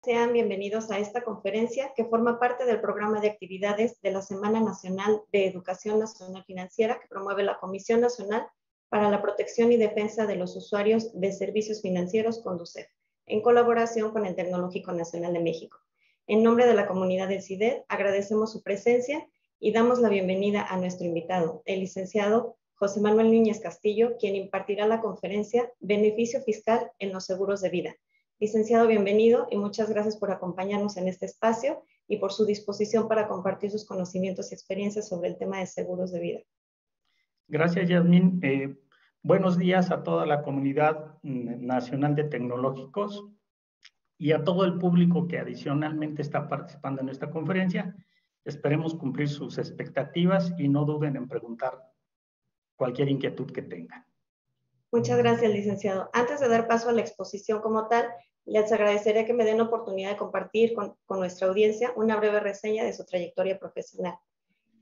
Sean bienvenidos a esta conferencia que forma parte del programa de actividades de la Semana Nacional de Educación Nacional Financiera que promueve la Comisión Nacional para la Protección y Defensa de los Usuarios de Servicios Financieros, CONDUCEF, en colaboración con el Tecnológico Nacional de México. En nombre de la comunidad del CIDED, agradecemos su presencia y damos la bienvenida a nuestro invitado, el licenciado José Manuel Núñez Castillo, quien impartirá la conferencia Beneficio Fiscal en los Seguros de Vida. Licenciado, bienvenido y muchas gracias por acompañarnos en este espacio y por su disposición para compartir sus conocimientos y experiencias sobre el tema de seguros de vida. Gracias, Yasmín. Buenos días a toda la comunidad nacional de tecnológicos y a todo el público que adicionalmente está participando en esta conferencia. Esperemos cumplir sus expectativas y no duden en preguntar cualquier inquietud que tengan. Muchas gracias, licenciado. Antes de dar paso a la exposición como tal, les agradecería que me den la oportunidad de compartir con nuestra audiencia una breve reseña de su trayectoria profesional.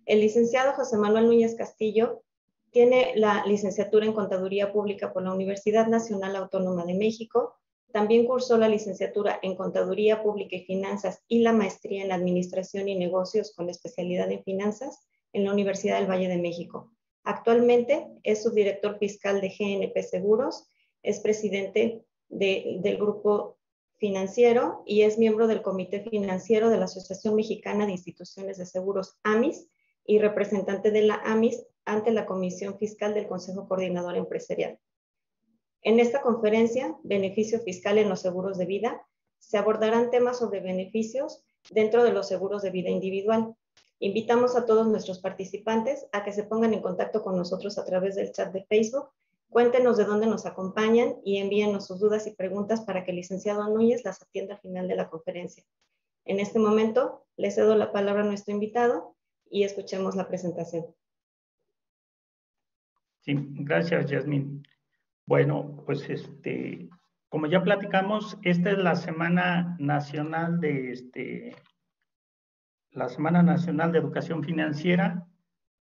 El licenciado José Manuel Núñez Castillo tiene la licenciatura en Contaduría Pública por la Universidad Nacional Autónoma de México. También cursó la licenciatura en Contaduría Pública y Finanzas y la maestría en Administración y Negocios con especialidad en Finanzas en la Universidad del Valle de México. Actualmente es subdirector fiscal de GNP Seguros, es presidente del grupo financiero y es miembro del Comité Financiero de la Asociación Mexicana de Instituciones de Seguros, AMIS, y representante de la AMIS ante la Comisión Fiscal del Consejo Coordinador Empresarial. En esta conferencia, Beneficio Fiscal en los Seguros de Vida, se abordarán temas sobre beneficios dentro de los seguros de vida individual. Invitamos a todos nuestros participantes a que se pongan en contacto con nosotros a través del chat de Facebook. Cuéntenos de dónde nos acompañan y envíenos sus dudas y preguntas para que el licenciado Núñez las atienda al final de la conferencia. En este momento, le cedo la palabra a nuestro invitado y escuchemos la presentación. Sí, gracias, Yasmín. Bueno, pues como ya platicamos, esta es la Semana Nacional de la Semana Nacional de Educación Financiera,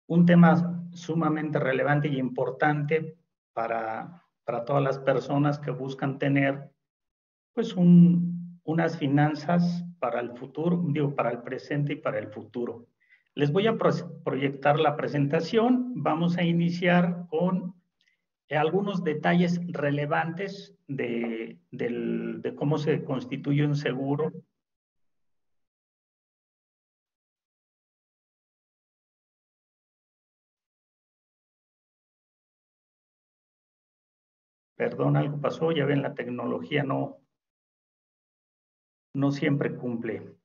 un tema sumamente relevante y importante para todas las personas que buscan tener pues unas finanzas para el futuro, para el presente y para el futuro. Les voy a proyectar la presentación. Vamos a iniciar con algunos detalles relevantes de cómo se constituye un seguro. Perdón, algo pasó, ya ven, la tecnología no siempre cumple.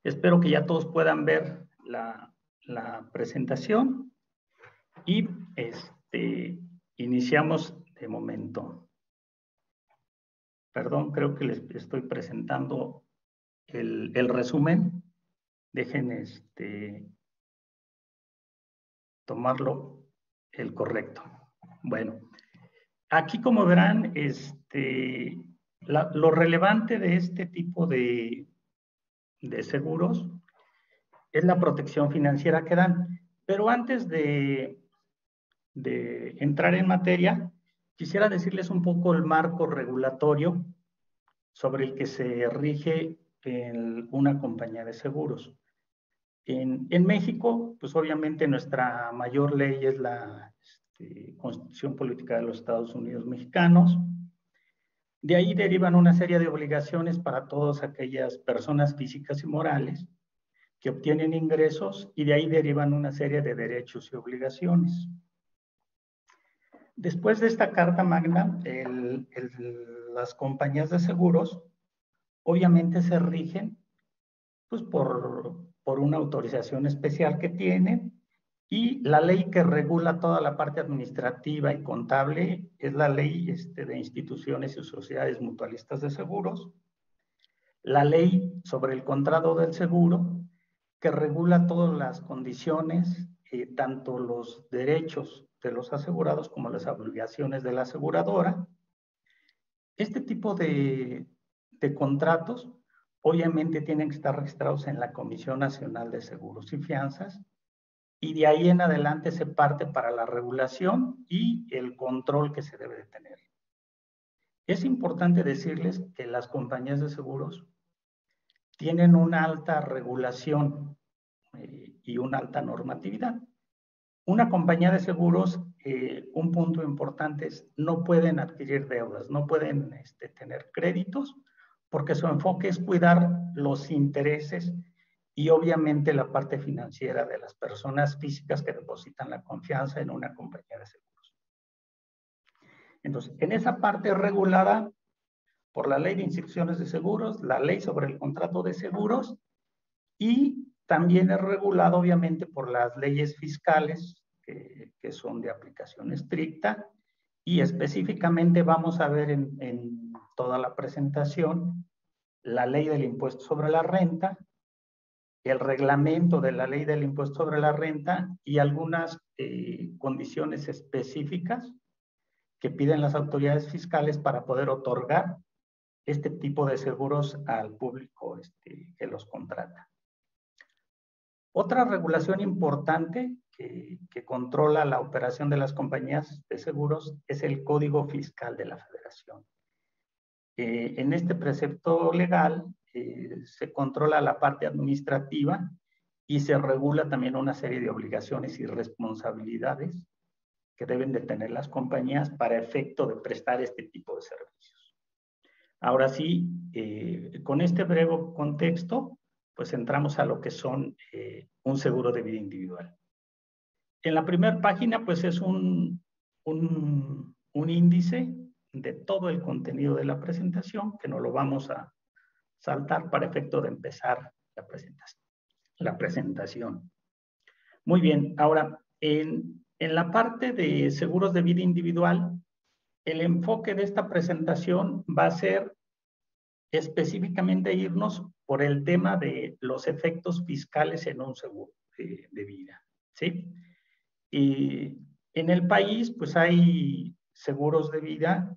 Espero que ya todos puedan ver la presentación y iniciamos de momento. Perdón, creo que les estoy presentando el resumen. Dejen tomarlo el correcto. Bueno, aquí como verán, lo relevante de este tipo de seguros es la protección financiera que dan. Pero antes de entrar en materia, quisiera decirles un poco el marco regulatorio sobre el que se rige una compañía de seguros. En México, pues obviamente nuestra mayor ley es la Constitución Política de los Estados Unidos Mexicanos. De ahí derivan una serie de obligaciones para todas aquellas personas físicas y morales que obtienen ingresos y de ahí derivan una serie de derechos y obligaciones. Después de esta Carta Magna, las compañías de seguros obviamente se rigen pues, por una autorización especial que tienen y la ley que regula toda la parte administrativa y contable es la ley de instituciones y sociedades mutualistas de seguros, la ley sobre el contrato del seguro que regula todas las condiciones, tanto los derechos de los asegurados como las obligaciones de la aseguradora. Este tipo de contratos obviamente tienen que estar registrados en la Comisión Nacional de Seguros y Fianzas y de ahí en adelante se parte para la regulación y el control que se debe de tener. Es importante decirles que las compañías de seguros tienen una alta regulación y una alta normatividad. Una compañía de seguros, un punto importante es no pueden adquirir deudas, no pueden tener créditos, porque su enfoque es cuidar los intereses y obviamente la parte financiera de las personas físicas que depositan la confianza en una compañía de seguros. Entonces, en esa parte regulada por la Ley de Instituciones de Seguros, la Ley sobre el Contrato de Seguros, y también es regulado obviamente por las leyes fiscales que son de aplicación estricta, y específicamente vamos a ver en toda la presentación la ley del impuesto sobre la renta, el reglamento de la ley del impuesto sobre la renta y algunas condiciones específicas que piden las autoridades fiscales para poder otorgar este tipo de seguros al público que los contrata. Otra regulación importante que controla la operación de las compañías de seguros es el Código Fiscal de la Federación. En este precepto legal se controla la parte administrativa y se regula también una serie de obligaciones y responsabilidades que deben de tener las compañías para efecto de prestar este tipo de servicios. Ahora sí, con este breve contexto, pues entramos a lo que son un seguro de vida individual. En la primera página, pues es un índice de todo el contenido de la presentación, que no lo vamos a saltar para efecto de empezar la presentación. Muy bien, ahora, en la parte de seguros de vida individual, el enfoque de esta presentación va a ser específicamente irnos por el tema de los efectos fiscales en un seguro de vida, ¿sí? Y en el país, pues hay seguros de vida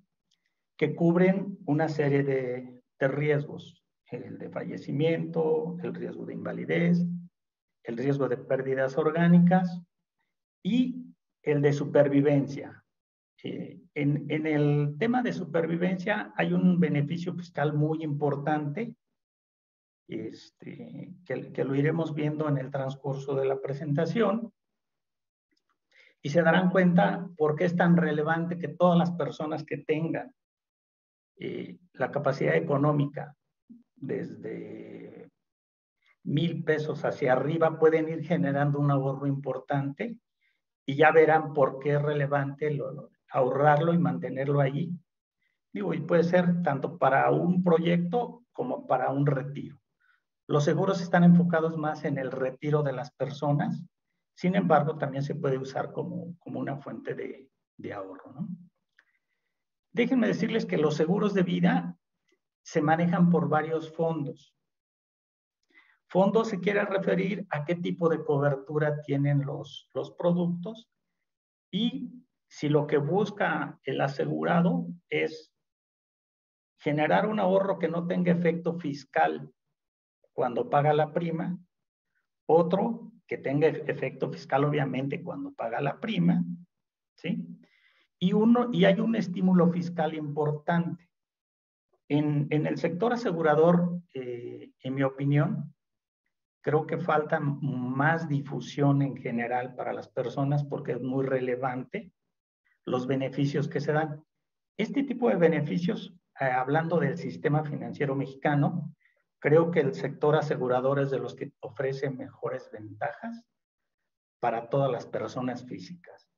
que cubren una serie de riesgos, el de fallecimiento, el riesgo de invalidez, el riesgo de pérdidas orgánicas y el de supervivencia. En el tema de supervivencia hay un beneficio fiscal muy importante que lo iremos viendo en el transcurso de la presentación, y se darán cuenta por qué es tan relevante que todas las personas que tengan la capacidad económica desde 1,000 pesos hacia arriba pueden ir generando un ahorro importante, y ya verán por qué es relevante ahorrarlo y mantenerlo allí. Digo, y puede ser tanto para un proyecto como para un retiro. Los seguros están enfocados más en el retiro de las personas, sin embargo, también se puede usar como una fuente de ahorro, ¿no? Déjenme decirles que los seguros de vida se manejan por varios fondos. Fondo se quiere referir a qué tipo de cobertura tienen los productos, y si lo que busca el asegurado es generar un ahorro que no tenga efecto fiscal cuando paga la prima, otro que tenga efecto fiscal obviamente cuando paga la prima, ¿sí? Y hay un estímulo fiscal importante. En el sector asegurador, en mi opinión, creo que falta más difusión en general para las personas, porque es muy relevante los beneficios que se dan. Este tipo de beneficios, hablando del sistema financiero mexicano, creo que el sector asegurador es de los que ofrece mejores ventajas para todas las personas físicas.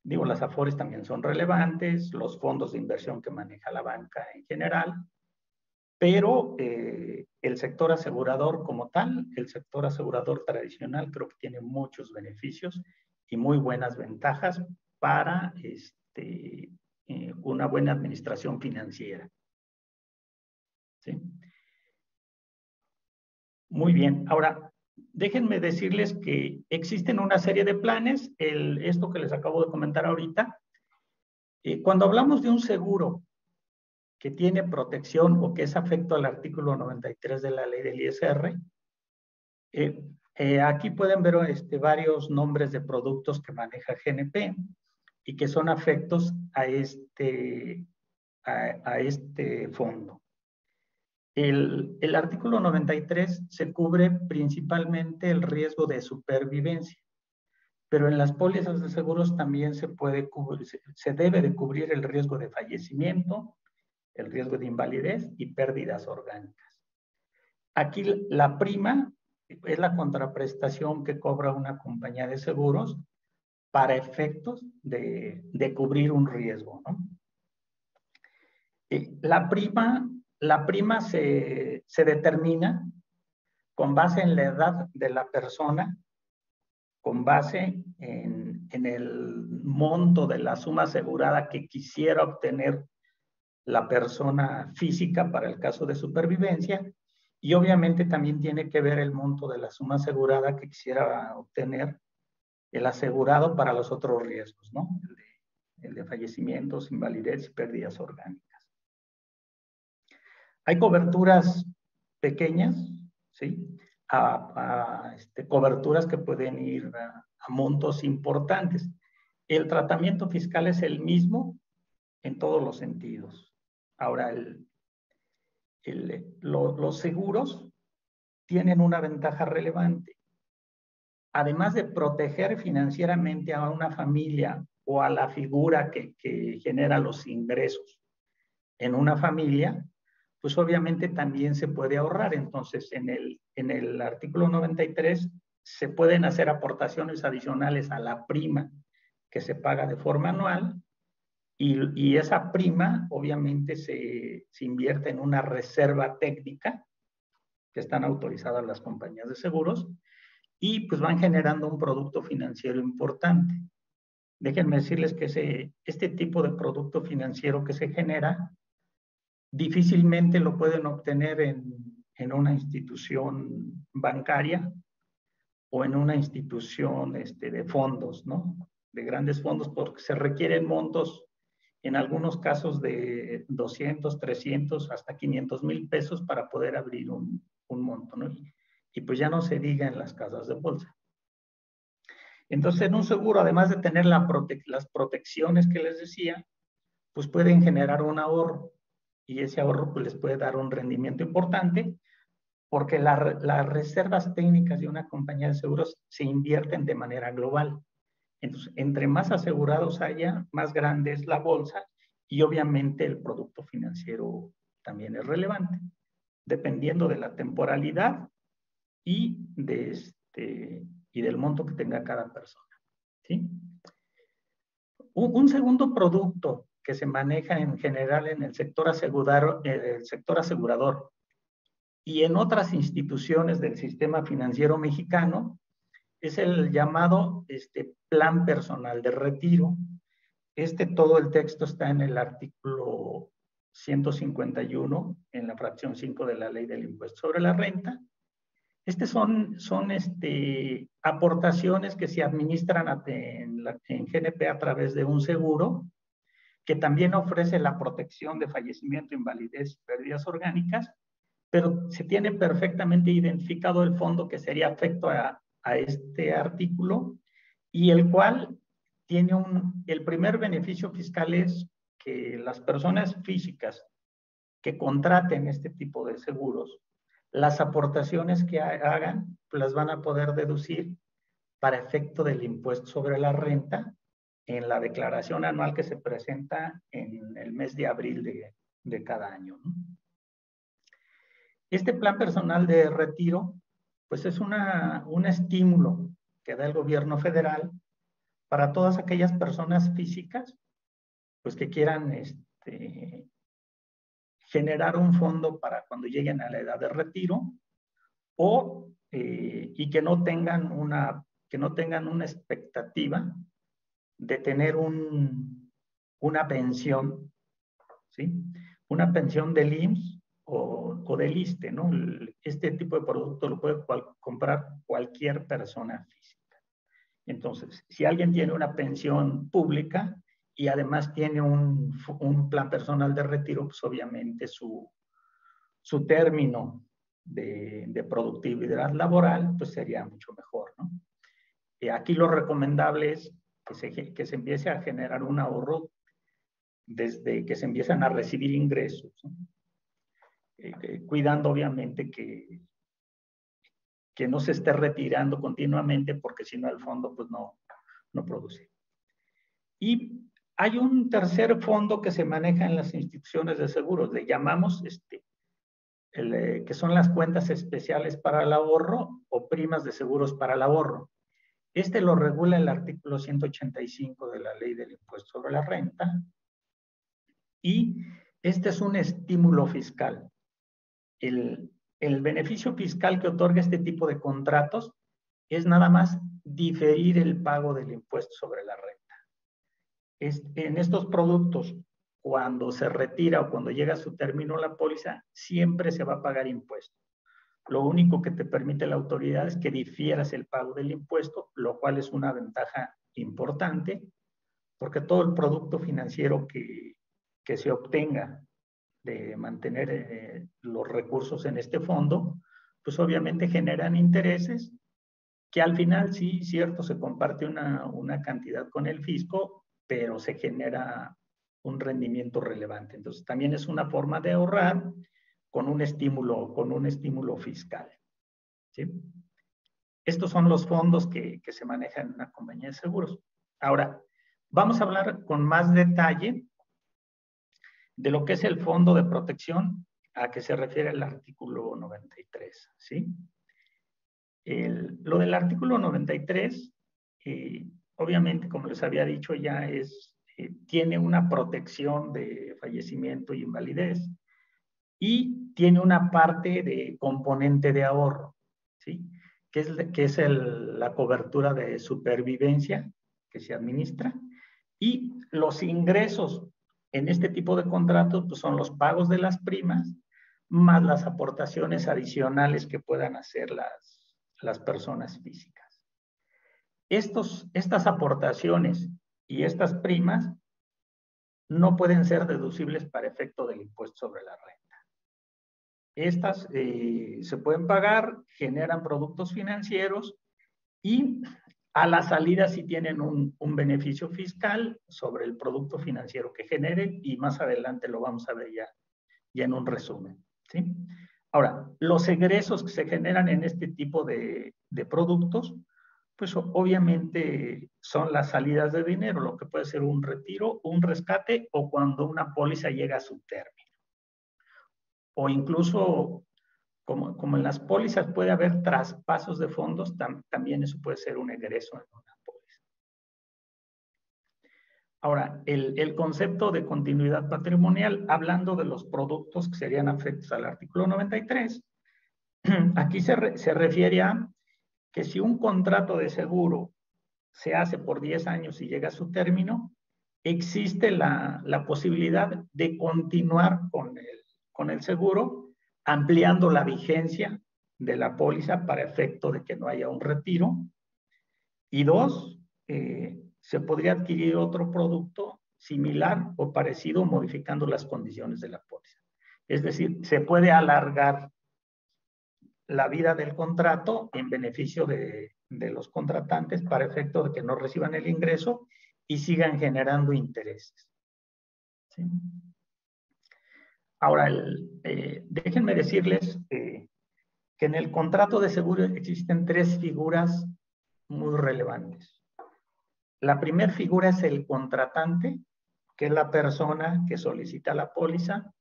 Digo, las AFORES también son relevantes, los fondos de inversión que maneja la banca en general, pero el sector asegurador como tal, el sector asegurador tradicional, creo que tiene muchos beneficios y muy buenas ventajas para una buena administración financiera. ¿Sí? Muy bien. Ahora, déjenme decirles que existen una serie de planes, esto que les acabo de comentar ahorita. Cuando hablamos de un seguro que tiene protección o que es afecto al artículo 93 de la ley del ISR, aquí pueden ver varios nombres de productos que maneja GNP y que son afectos a este fondo. El artículo 93 se cubre principalmente el riesgo de supervivencia, pero en las pólizas de seguros también se debe de cubrir el riesgo de fallecimiento, el riesgo de invalidez y pérdidas orgánicas. Aquí la prima es la contraprestación que cobra una compañía de seguros para efectos de cubrir un riesgo, ¿no? La prima se determina con base en la edad de la persona, con base en el monto de la suma asegurada que quisiera obtener la persona física para el caso de supervivencia, y obviamente también tiene que ver el monto de la suma asegurada que quisiera obtener el asegurado para los otros riesgos, ¿no? El de fallecimientos, invalidez y pérdidas orgánicas. Hay coberturas pequeñas, ¿sí? Coberturas que pueden ir a montos importantes. El tratamiento fiscal es el mismo en todos los sentidos. Ahora, los seguros tienen una ventaja relevante. Además de proteger financieramente a una familia o a la figura que genera los ingresos en una familia, pues obviamente también se puede ahorrar. Entonces, en el artículo 93 se pueden hacer aportaciones adicionales a la prima que se paga de forma anual, y esa prima obviamente se invierte en una reserva técnica que están autorizadas las compañías de seguros, y pues van generando un producto financiero importante. Déjenme decirles que este tipo de producto financiero que se genera difícilmente lo pueden obtener en una institución bancaria o en una institución de fondos, ¿no? De grandes fondos, porque se requieren montos, en algunos casos de 200, 300, hasta 500,000 pesos para poder abrir un monto, ¿no? Y pues ya no se diga en las casas de bolsa. Entonces, en un seguro, además de tener las protecciones que les decía, pues pueden generar un ahorro, y ese ahorro pues les puede dar un rendimiento importante, porque las reservas técnicas de una compañía de seguros se invierten de manera global. Entonces, entre más asegurados haya, más grande es la bolsa, y obviamente el producto financiero también es relevante, dependiendo de la temporalidad y, y del monto que tenga cada persona, ¿sí? Un segundo producto que se maneja en general en el sector asegurador y en otras instituciones del sistema financiero mexicano es el llamado plan personal de retiro. Todo el texto está en el artículo 151, en la fracción 5 de la Ley del Impuesto sobre la Renta. Son aportaciones que se administran en GNP a través de un seguro, que también ofrece la protección de fallecimiento, invalidez y pérdidas orgánicas, pero se tiene perfectamente identificado el fondo que sería afecto a este artículo, y el cual tiene el primer beneficio fiscal es que las personas físicas que contraten este tipo de seguros, las aportaciones que hagan, pues las van a poder deducir para efecto del impuesto sobre la renta en la declaración anual que se presenta en el mes de abril de cada año, ¿no? Este plan personal de retiro, pues es un estímulo que da el gobierno federal para todas aquellas personas físicas, pues que quieran generar un fondo para cuando lleguen a la edad de retiro, y que no tengan una expectativa de tener una pensión, ¿sí? Una pensión del IMSS o del ISSSTE, ¿no? Este tipo de producto lo puede comprar cualquier persona física. Entonces, si alguien tiene una pensión pública y además tiene un plan personal de retiro, pues obviamente su término de productividad laboral pues sería mucho mejor, ¿no? Aquí lo recomendable es que se empiece a generar un ahorro desde que se empiezan a recibir ingresos, ¿no? cuidando obviamente que no se esté retirando continuamente, porque si no el fondo pues no produce. Y hay un tercer fondo que se maneja en las instituciones de seguros, le llamamos que son las cuentas especiales para el ahorro o primas de seguros para el ahorro. Lo regula el artículo 185 de la Ley del Impuesto sobre la Renta, y es un estímulo fiscal. El beneficio fiscal que otorga este tipo de contratos es nada más diferir el pago del impuesto sobre la renta. En estos productos, cuando se retira o cuando llega a su término la póliza, siempre se va a pagar impuesto. Lo único que te permite la autoridad es que difieras el pago del impuesto, lo cual es una ventaja importante, porque todo el producto financiero que se obtenga de mantener los recursos en este fondo, pues obviamente generan intereses que al final sí, cierto, se comparte una cantidad con el fisco, pero se genera un rendimiento relevante. Entonces también es una forma de ahorrar con un estímulo fiscal. ¿Sí? Estos son los fondos que se manejan en una compañía de seguros. Ahora, vamos a hablar con más detalle de lo que es el fondo de protección a que se refiere el artículo 93, ¿sí? Lo del artículo 93, obviamente, como les había dicho ya, tiene una protección de fallecimiento y invalidez, y tiene una parte de componente de ahorro, ¿sí? Que es la cobertura de supervivencia que se administra, y los ingresos en este tipo de contratos pues son los pagos de las primas más las aportaciones adicionales que puedan hacer las personas físicas. Estas aportaciones y estas primas no pueden ser deducibles para efecto del impuesto sobre la renta. Estas se pueden pagar, generan productos financieros y a la salida sí tienen un beneficio fiscal sobre el producto financiero que generen, y más adelante lo vamos a ver ya en un resumen, ¿sí? Ahora, los egresos que se generan en este tipo de productos, pues obviamente son las salidas de dinero, lo que puede ser un retiro, un rescate o cuando una póliza llega a su término. O incluso, como en las pólizas puede haber traspasos de fondos, también eso puede ser un egreso en una póliza. Ahora, el concepto de continuidad patrimonial, hablando de los productos que serían afectos al artículo 93, aquí se refiere a que si un contrato de seguro se hace por 10 años y llega a su término, existe la posibilidad de continuar con el seguro, ampliando la vigencia de la póliza para efecto de que no haya un retiro. Y dos, se podría adquirir otro producto similar o parecido modificando las condiciones de la póliza. Es decir, se puede alargar la vida del contrato en beneficio de los contratantes para efecto de que no reciban el ingreso y sigan generando intereses. ¿Sí? Ahora, déjenme decirles que en el contrato de seguro existen 3 figuras muy relevantes. La primera figura es el contratante, que es la persona que solicita la póliza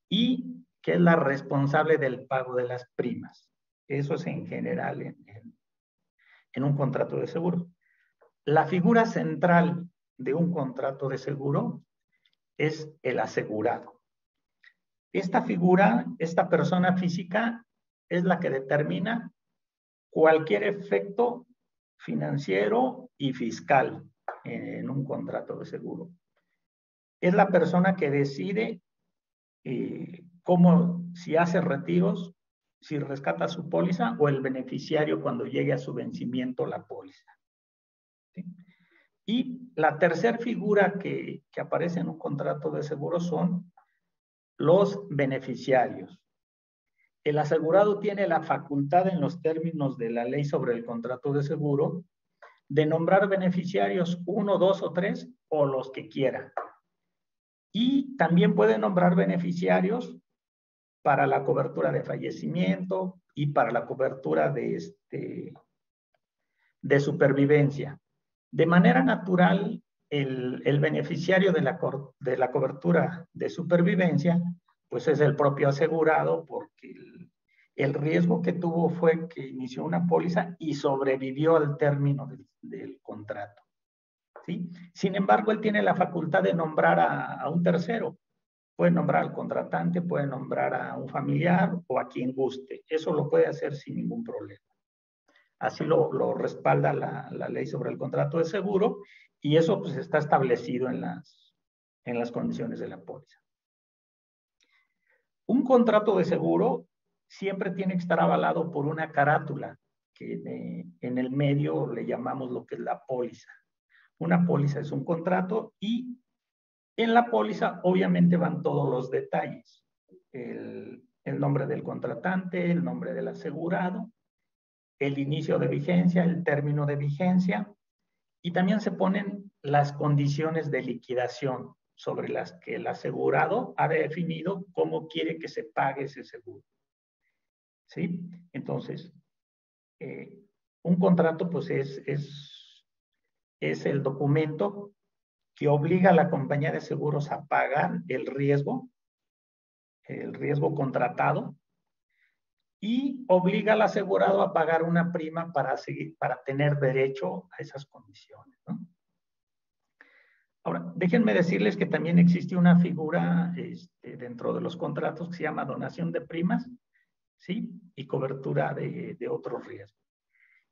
y que es la responsable del pago de las primas. Eso es en general en un contrato de seguro. La figura central de un contrato de seguro es el asegurado. Esta figura, esta persona física, es la que determina cualquier efecto financiero y fiscal en un contrato de seguro. Es la persona que decide si hace retiros, si rescata su póliza, o el beneficiario cuando llegue a su vencimiento la póliza. ¿Sí? Y la tercera figura que aparece en un contrato de seguro son los beneficiarios. El asegurado tiene la facultad, en los términos de la ley sobre el contrato de seguro, de nombrar beneficiarios 1, 2 o 3 o los que quiera. Y también puede nombrar beneficiarios para la cobertura de fallecimiento y para la cobertura de supervivencia. De manera natural, el beneficiario de la cobertura de supervivencia, pues es el propio asegurado, porque el riesgo que tuvo fue que inició una póliza y sobrevivió al término del contrato, ¿sí? Sin embargo, él tiene la facultad de nombrar a un tercero. Puede nombrar al contratante, puede nombrar a un familiar o a quien guste. Eso lo puede hacer sin ningún problema. Así lo respalda la ley sobre el contrato de seguro, y eso pues está establecido en las condiciones de la póliza. Un contrato de seguro siempre tiene que estar avalado por una carátula, que en el medio le llamamos lo que es la póliza. Una póliza es un contrato, y en la póliza obviamente van todos los detalles. El nombre del contratante, el nombre del asegurado, el inicio de vigencia, el término de vigencia, y también se ponen las condiciones de liquidación sobre las que el asegurado ha definido cómo quiere que se pague ese seguro. ¿Sí? Entonces, un contrato pues es el documento que obliga a la compañía de seguros a pagar el riesgo contratado, y obliga al asegurado a pagar una prima para tener derecho a esas condiciones, ¿no? Ahora, déjenme decirles que también existe una figura dentro de los contratos que se llama donación de primas, ¿sí? Y cobertura de otros riesgos.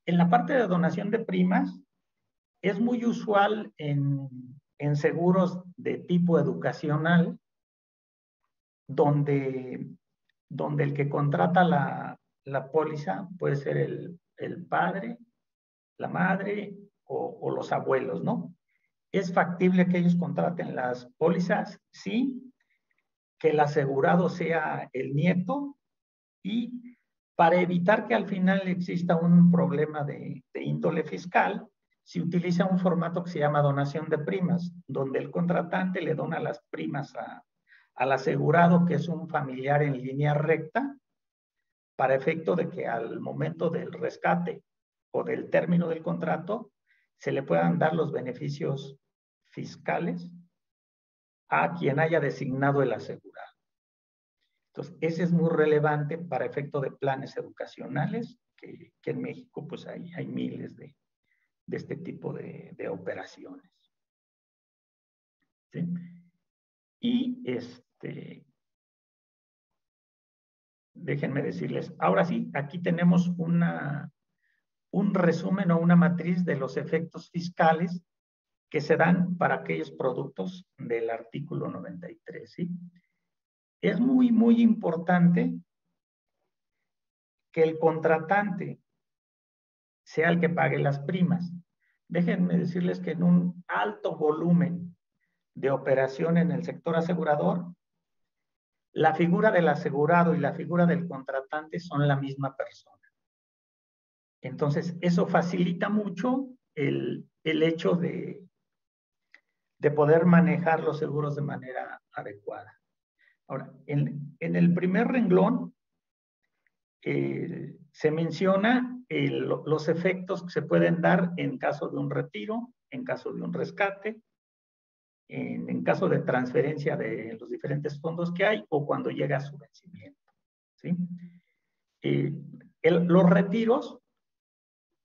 En la parte de donación de primas, es muy usual en seguros de tipo educacional, donde el que contrata la póliza puede ser el padre, la madre o los abuelos, ¿no? ¿Es factible que ellos contraten las pólizas? Sí. Que el asegurado sea el nieto, y para evitar que al final exista un problema de índole fiscal, se utiliza un formato que se llama donación de primas, donde el contratante le dona las primas al asegurado, que es un familiar en línea recta, para efecto de que al momento del rescate o del término del contrato se le puedan dar los beneficios fiscales a quien haya designado el asegurado. Entonces, ese es muy relevante para efecto de planes educacionales, que en México pues hay miles de este tipo de operaciones. ¿Sí? Y déjenme decirles, ahora sí, aquí tenemos un resumen o una matriz de los efectos fiscales que se dan para aquellos productos del artículo 93, ¿sí? Es muy, muy importante que el contratante sea el que pague las primas. Déjenme decirles que en un alto volumen de operación en el sector asegurador, la figura del asegurado y la figura del contratante son la misma persona. Entonces, eso facilita mucho el hecho de poder manejar los seguros de manera adecuada. Ahora, en el primer renglón se menciona los efectos que se pueden dar en caso de un retiro, en caso de un rescate, en caso de transferencia de los diferentes fondos que hay, o cuando llega a su vencimiento, ¿sí? Los retiros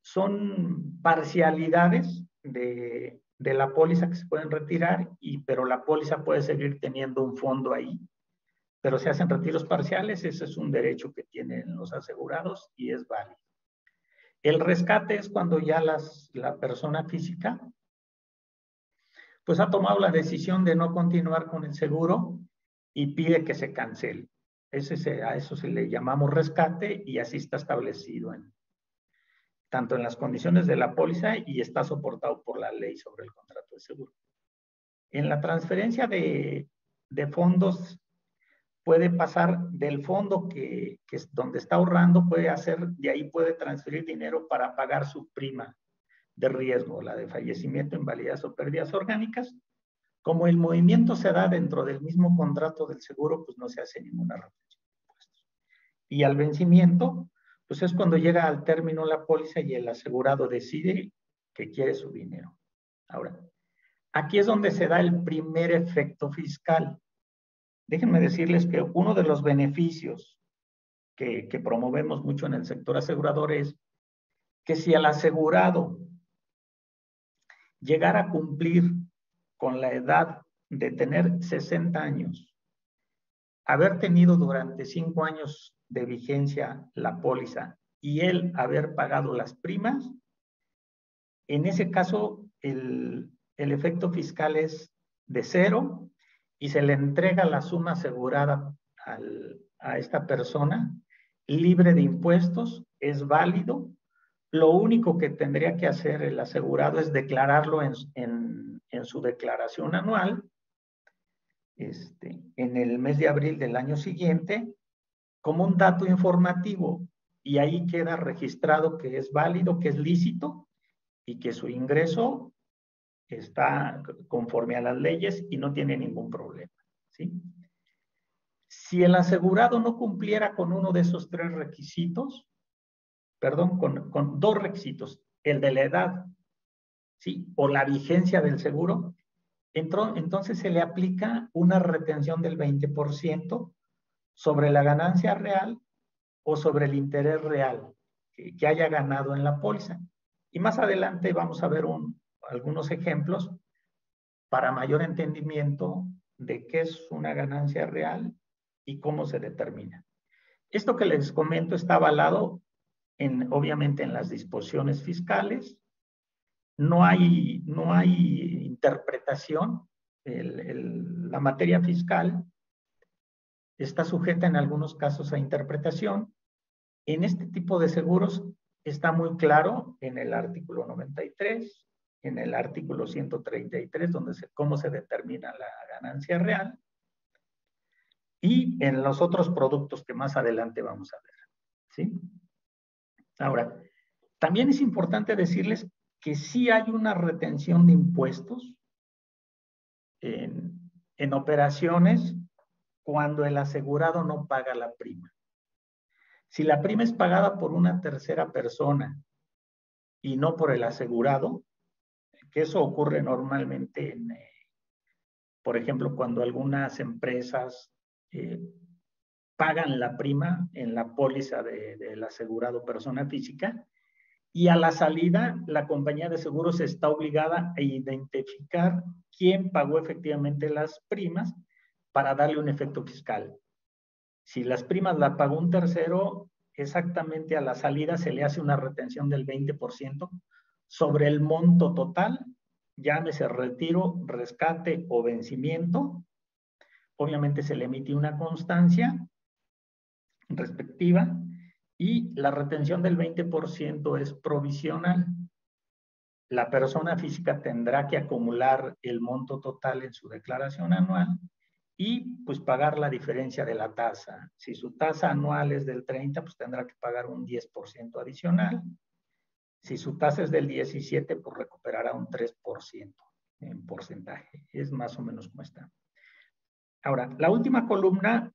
son parcialidades de la póliza que se pueden retirar, pero la póliza puede seguir teniendo un fondo ahí. Pero se hacen retiros parciales, ese es un derecho que tienen los asegurados y es válido. El rescate es cuando ya la persona física pues ha tomado la decisión de no continuar con el seguro y pide que se cancele. A eso se le llamamos rescate, y así está establecido tanto en las condiciones de la póliza, y está soportado por la ley sobre el contrato de seguro. En la transferencia de fondos, puede pasar del fondo que es donde está ahorrando, de ahí puede transferir dinero para pagar su prima de riesgo, la de fallecimiento, invalidez o pérdidas orgánicas. Como el movimiento se da dentro del mismo contrato del seguro, pues no se hace ninguna retención de impuestos. Y al vencimiento, pues es cuando llega al término la póliza y el asegurado decide que quiere su dinero. Ahora, aquí es donde se da el primer efecto fiscal. Déjenme decirles que uno de los beneficios que promovemos mucho en el sector asegurador es que si el asegurado llegara a cumplir con la edad de tener 60 años, haber tenido durante 5 años de vigencia la póliza y él haber pagado las primas, en ese caso el efecto fiscal es de 0 y se le entrega la suma asegurada a esta persona libre de impuestos, es válido. Lo único que tendría que hacer el asegurado es declararlo en su declaración anual, en el mes de abril del año siguiente, como un dato informativo, y ahí queda registrado que es válido, que es lícito y que su ingreso está conforme a las leyes y no tiene ningún problema, ¿sí? Si el asegurado no cumpliera con uno de esos 3 requisitos, perdón, con 2 requisitos, el de la edad, ¿sí? O la vigencia del seguro, entonces se le aplica una retención del 20% sobre la ganancia real o sobre el interés real que haya ganado en la póliza. Y más adelante vamos a ver algunos ejemplos para mayor entendimiento de qué es una ganancia real y cómo se determina. Esto que les comento está avalado obviamente en las disposiciones fiscales. No hay interpretación. La materia fiscal está sujeta en algunos casos a interpretación. En este tipo de seguros está muy claro en el artículo 93, en el artículo 133, cómo se determina la ganancia real, y en los otros productos que más adelante vamos a ver, ¿sí? Ahora, también es importante decirles que sí hay una retención de impuestos en operaciones cuando el asegurado no paga la prima. Si la prima es pagada por una tercera persona y no por el asegurado, que eso ocurre normalmente por ejemplo, cuando algunas empresas pagan la prima en la póliza del asegurado persona física, y a la salida la compañía de seguros está obligada a identificar quién pagó efectivamente las primas para darle un efecto fiscal. Si las primas la pagó un tercero, exactamente a la salida se le hace una retención del 20% sobre el monto total, llámese retiro, rescate o vencimiento. Obviamente se le emite una constancia respectiva y la retención del 20% es provisional. La persona física tendrá que acumular el monto total en su declaración anual y pues pagar la diferencia de la tasa. Si su tasa anual es del 30, pues tendrá que pagar un 10% adicional. Si su tasa es del 17, pues recuperará un 3% en porcentaje. Es más o menos como está. Ahora, la última columna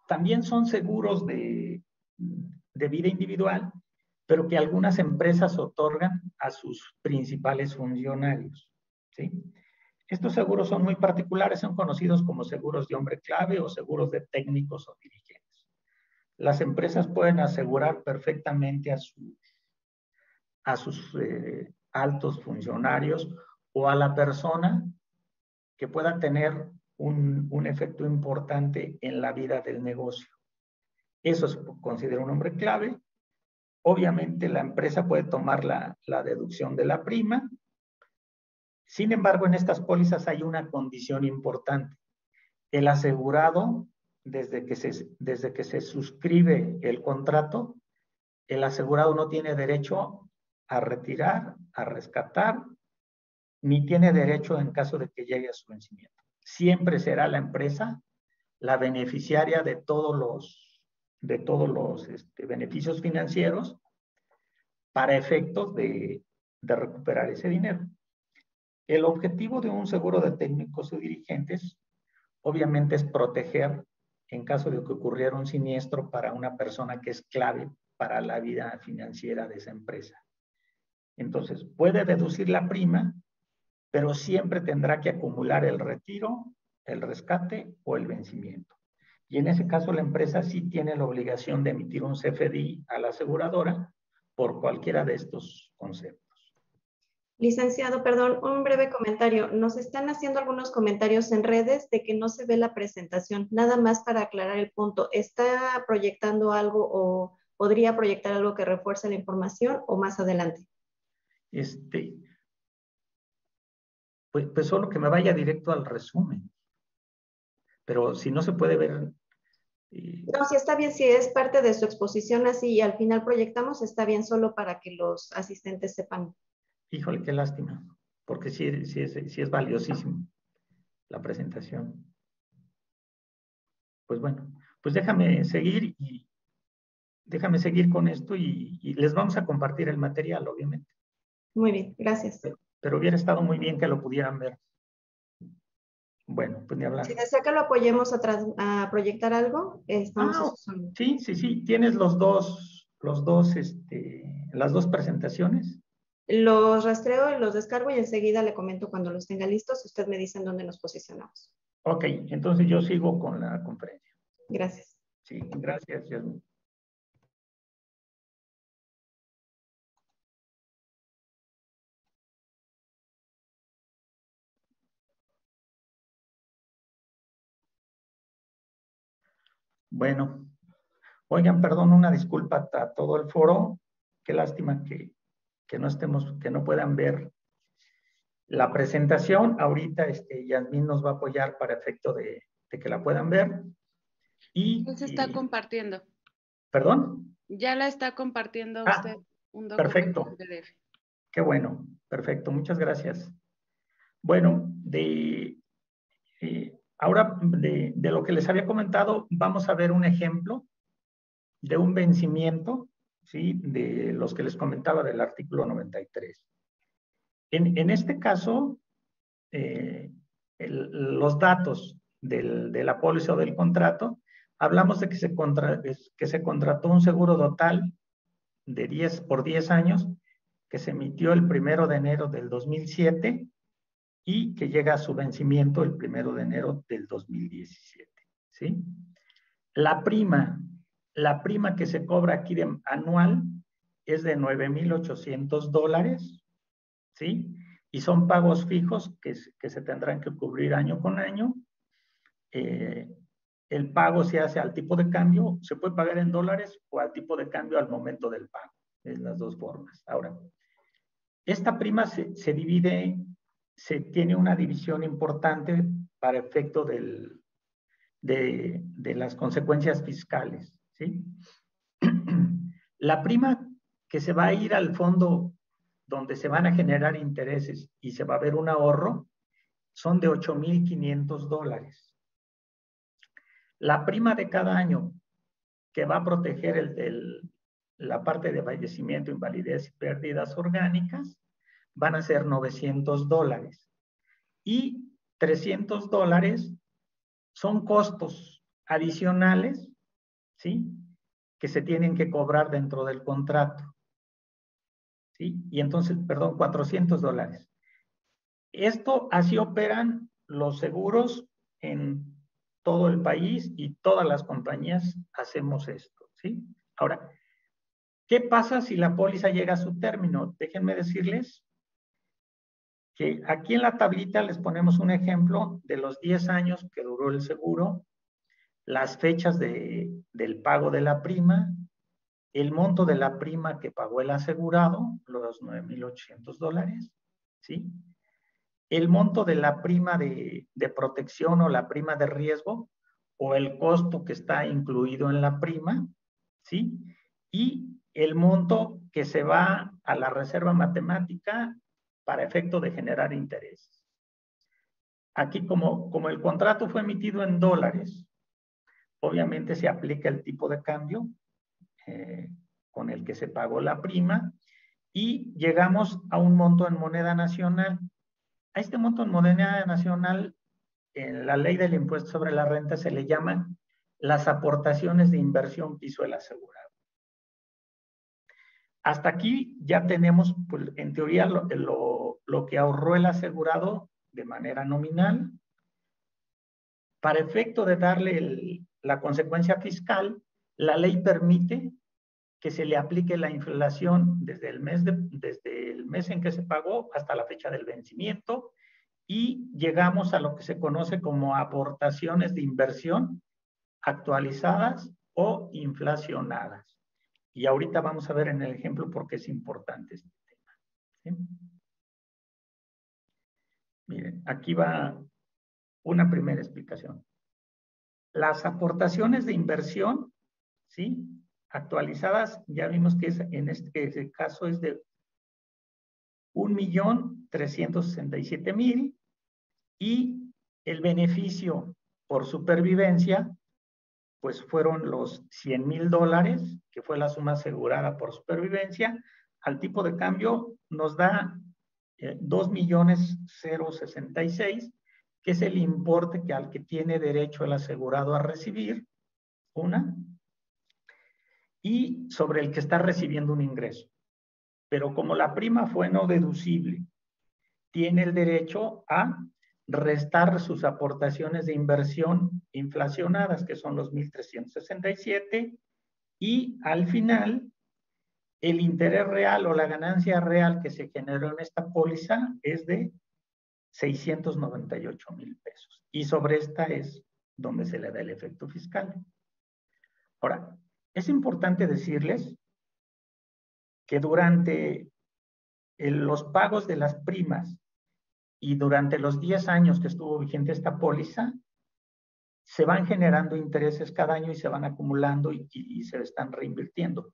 también son seguros de vida individual, pero que algunas empresas otorgan a sus principales funcionarios, ¿sí? Estos seguros son muy particulares, son conocidos como seguros de hombre clave o seguros de técnicos o dirigentes. Las empresas pueden asegurar perfectamente a sus altos funcionarios o a la persona que pueda tener un efecto importante en la vida del negocio. Eso se considera un hombre clave. Obviamente la empresa puede tomar la deducción de la prima. Sin embargo, en estas pólizas hay una condición importante. El asegurado, desde que se suscribe el contrato, el asegurado no tiene derecho a retirar, a rescatar, ni tiene derecho en caso de que llegue a su vencimiento. Siempre será la empresa la beneficiaria de todos los beneficios financieros para efectos de recuperar ese dinero. El objetivo de un seguro de técnicos o dirigentes, obviamente, es proteger en caso de que ocurriera un siniestro para una persona que es clave para la vida financiera de esa empresa. Entonces, puede deducir la prima, pero siempre tendrá que acumular el retiro, el rescate o el vencimiento. Y en ese caso, la empresa sí tiene la obligación de emitir un CFDI a la aseguradora por cualquiera de estos conceptos. Licenciado, perdón, un breve comentario. Nos están haciendo algunos comentarios en redes de que no se ve la presentación. Nada más para aclarar el punto. ¿Está proyectando algo o podría proyectar algo que refuerce la información o más adelante? Pues solo que me vaya directo al resumen. Pero si no se puede ver... No, si está bien, si es parte de su exposición así y al final proyectamos, está bien solo para que los asistentes sepan. Híjole, qué lástima, porque sí es valiosísimo la presentación. Pues bueno, pues déjame seguir con esto y les vamos a compartir el material, obviamente. Muy bien, gracias. Pero hubiera estado muy bien que lo pudieran ver. Bueno, pues ni hablar. Si desea que lo apoyemos a proyectar algo, estamos a sus órdenes. Sí, tienes las dos presentaciones. Los rastreo y los descargo y enseguida le comento cuando los tenga listos. Usted me dice en dónde nos posicionamos. Ok, entonces yo sigo con la conferencia. Gracias. Sí, gracias, Yasmin. Bueno, oigan, perdón, una disculpa a todo el foro. Qué lástima que no puedan ver la presentación. Ahorita Yasmin nos va a apoyar para efecto de que la puedan ver. Ya se está compartiendo. ¿Perdón? Ya la está compartiendo usted un documento perfecto. en PDF. Qué bueno, perfecto, muchas gracias. Bueno, ahora de lo que les había comentado, vamos a ver un ejemplo de un vencimiento, ¿sí? De los que les comentaba del artículo 93. En este caso, los datos de la póliza o del contrato, hablamos de que se contrató un seguro total de por 10 años que se emitió el 1 de enero del 2007 y que llega a su vencimiento el 1 de enero del 2017. ¿Sí? La prima que se cobra aquí anual es de $9,800, ¿sí? Y son pagos fijos que se tendrán que cubrir año con año. El pago se hace al tipo de cambio, se puede pagar en dólares o al tipo de cambio al momento del pago. Es las dos formas. Ahora, esta prima se divide, tiene una división importante para efecto de las consecuencias fiscales, ¿sí? La prima que se va a ir al fondo donde se van a generar intereses y se va a ver un ahorro, son de $8,500. La prima de cada año que va a proteger la parte de fallecimiento, invalidez y pérdidas orgánicas, van a ser $900. Y $300 son costos adicionales, ¿sí? Que se tienen que cobrar dentro del contrato. ¿Sí? Y entonces, perdón, $400. Esto, así operan los seguros en todo el país y todas las compañías hacemos esto, ¿sí? Ahora, ¿qué pasa si la póliza llega a su término? Déjenme decirles que aquí en la tablita les ponemos un ejemplo de los 10 años que duró el seguro, las fechas del pago de la prima, el monto de la prima que pagó el asegurado, los $9,800, ¿sí? El monto de la prima de protección o la prima de riesgo o el costo que está incluido en la prima, ¿sí? Y el monto que se va a la reserva matemática para efecto de generar intereses. Aquí, como el contrato fue emitido en dólares, obviamente se aplica el tipo de cambio con el que se pagó la prima y llegamos a un monto en moneda nacional. A este monto en moneda nacional, en la ley del impuesto sobre la renta se le llama las aportaciones de inversión que hizo el asegurado. Hasta aquí ya tenemos, pues, en teoría, lo que ahorró el asegurado de manera nominal. Para efecto de darle la consecuencia fiscal, la ley permite que se le aplique la inflación desde el mes en que se pagó hasta la fecha del vencimiento, y llegamos a lo que se conoce como aportaciones de inversión actualizadas o inflacionadas. Y ahorita vamos a ver en el ejemplo por qué es importante este tema. ¿Sí? Miren, aquí va una primera explicación. Las aportaciones de inversión, ¿sí?, actualizadas, ya vimos que en este caso es de 1.367.000, y el beneficio por supervivencia, pues fueron los $100,000, que fue la suma asegurada por supervivencia. Al tipo de cambio nos da 2.066.000, que es el importe al que tiene derecho el asegurado a recibir, y sobre el que está recibiendo un ingreso. Pero como la prima fue no deducible, tiene el derecho a restar sus aportaciones de inversión inflacionadas, que son los 1.367, y al final el interés real o la ganancia real que se generó en esta póliza es de 698,000 pesos. Y sobre esta es donde se le da el efecto fiscal. Ahora, es importante decirles que durante los pagos de las primas y durante los 10 años que estuvo vigente esta póliza, se van generando intereses cada año y se van acumulando y se están reinvirtiendo.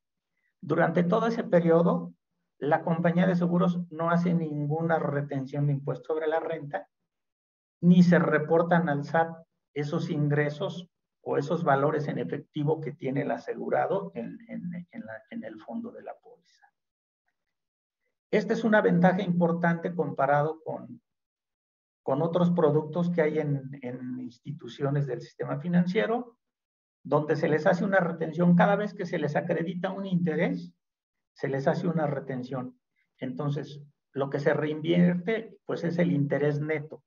Durante todo ese periodo, la compañía de seguros no hace ninguna retención de impuesto sobre la renta, ni se reportan al SAT esos ingresos o esos valores en efectivo que tiene el asegurado en el fondo de la póliza. Esta es una ventaja importante comparado con otros productos que hay en instituciones del sistema financiero, donde se les hace una retención cada vez que se les acredita un interés, se les hace una retención. Entonces, lo que se reinvierte, pues es el interés neto.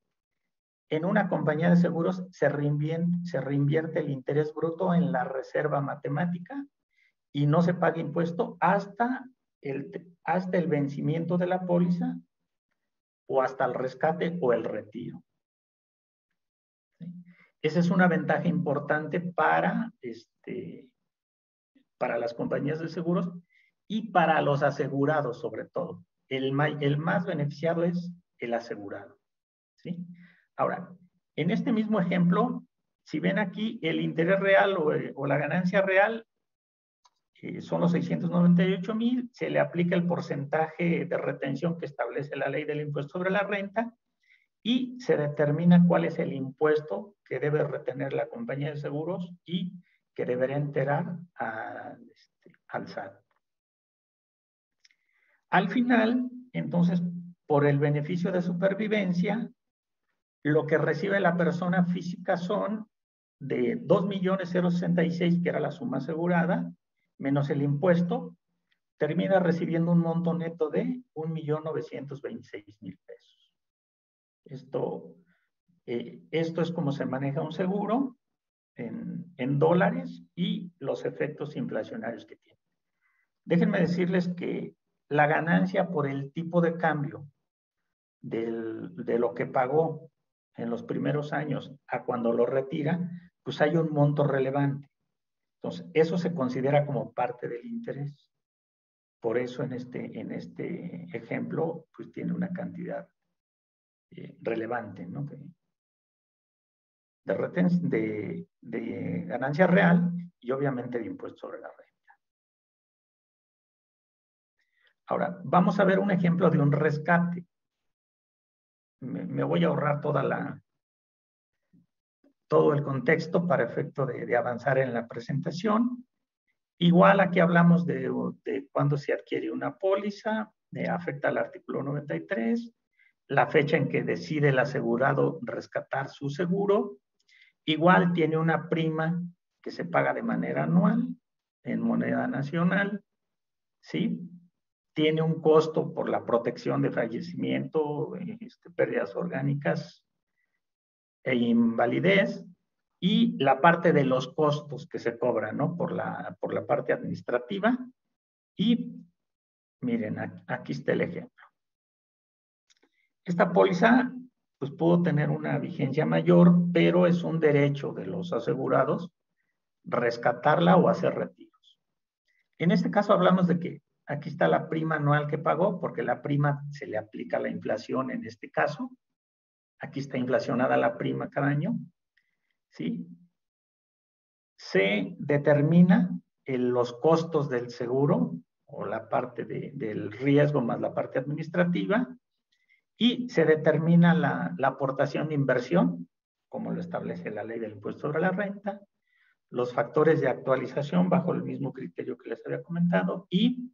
En una compañía de seguros se reinvierte el interés bruto en la reserva matemática y no se paga impuesto hasta el vencimiento de la póliza o hasta el rescate o el retiro. ¿Sí? Esa es una ventaja importante para las compañías de seguros y para los asegurados sobre todo. El más beneficiado es el asegurado. ¿Sí? Ahora, en este mismo ejemplo, si ven aquí, el interés real o la ganancia real son los 698,000, se le aplica el porcentaje de retención que establece la ley del impuesto sobre la renta y se determina cuál es el impuesto que debe retener la compañía de seguros y que deberá enterar al SAT. Al final, entonces, por el beneficio de supervivencia, lo que recibe la persona física son de 2.066.000, que era la suma asegurada, menos el impuesto, termina recibiendo un monto neto de 1.926.000 pesos. Esto es como se maneja un seguro en dólares y los efectos inflacionarios que tiene. Déjenme decirles que la ganancia por el tipo de cambio de lo que pagó en los primeros años a cuando lo retira, pues hay un monto relevante. Entonces, eso se considera como parte del interés. Por eso en este ejemplo, pues tiene una cantidad relevante, ¿no? de ganancia real y obviamente de impuesto sobre la renta. Ahora, vamos a ver un ejemplo de un rescate. Me voy a ahorrar todo el contexto para efecto de avanzar en la presentación. Igual aquí hablamos de cuándo se adquiere una póliza, afecta al artículo 93, la fecha en que decide el asegurado rescatar su seguro. Igual tiene una prima que se paga de manera anual en moneda nacional, ¿sí? Tiene un costo por la protección de fallecimiento, pérdidas orgánicas e invalidez, y la parte de los costos que se cobran, ¿no? Por la parte administrativa. Y miren, aquí está el ejemplo. Esta póliza pues pudo tener una vigencia mayor, pero es un derecho de los asegurados rescatarla o hacer retiros. En este caso hablamos de que aquí está la prima anual que pagó, porque la prima se le aplica la inflación en este caso. Aquí está inflacionada la prima cada año, ¿sí? Se determina los costos del seguro o la parte del riesgo más la parte administrativa, y se determina la aportación de inversión, como lo establece la ley del impuesto sobre la renta, los factores de actualización bajo el mismo criterio que les había comentado, y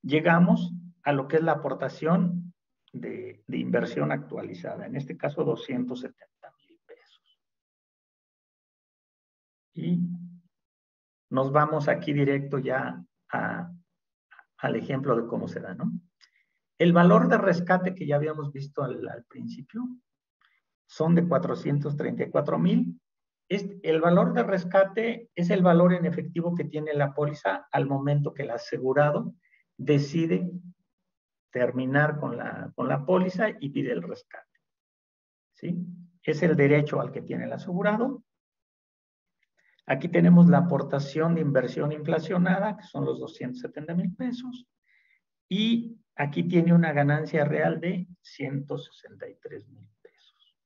llegamos a lo que es la aportación de inversión actualizada, en este caso 270,000 pesos. Y nos vamos aquí directo ya al ejemplo de cómo se da, ¿no? El valor de rescate que ya habíamos visto al principio son de 434,000. El valor de rescate es el valor en efectivo que tiene la póliza al momento que el asegurado decide terminar con la póliza y pide el rescate, ¿sí? Es el derecho al que tiene el asegurado. Aquí tenemos la aportación de inversión inflacionada, que son los 270,000 pesos, y aquí tiene una ganancia real de 163,000 pesos.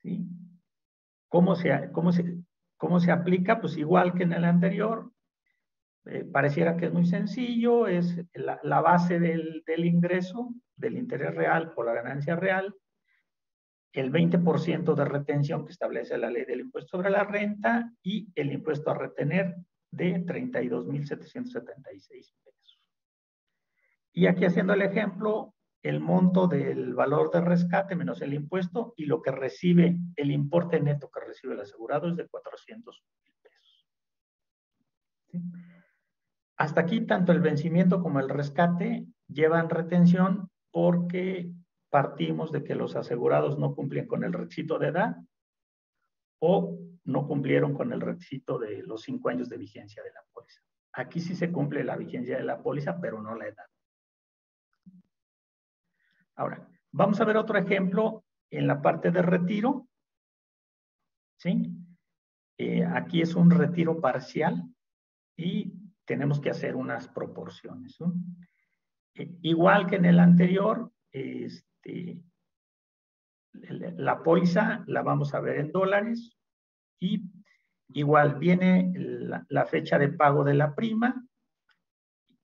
¿Sí? ¿Cómo se aplica? Pues igual que en el anterior, pareciera que es muy sencillo, es la base del ingreso, del interés real por la ganancia real, el 20% de retención que establece la ley del impuesto sobre la renta y el impuesto a retener de 32,776 pesos. Y aquí haciendo el ejemplo, el monto del valor de rescate menos el impuesto y lo que recibe, el importe neto que recibe el asegurado es de 400,000 pesos. ¿Sí? Hasta aquí tanto el vencimiento como el rescate llevan retención porque partimos de que los asegurados no cumplen con el requisito de edad o no cumplieron con el requisito de los 5 años de vigencia de la póliza. Aquí sí se cumple la vigencia de la póliza, pero no la edad. Ahora, vamos a ver otro ejemplo en la parte de retiro. ¿Sí? Aquí es un retiro parcial y tenemos que hacer unas proporciones, ¿no? Igual que en el anterior, la póliza la vamos a ver en dólares y igual viene la fecha de pago de la prima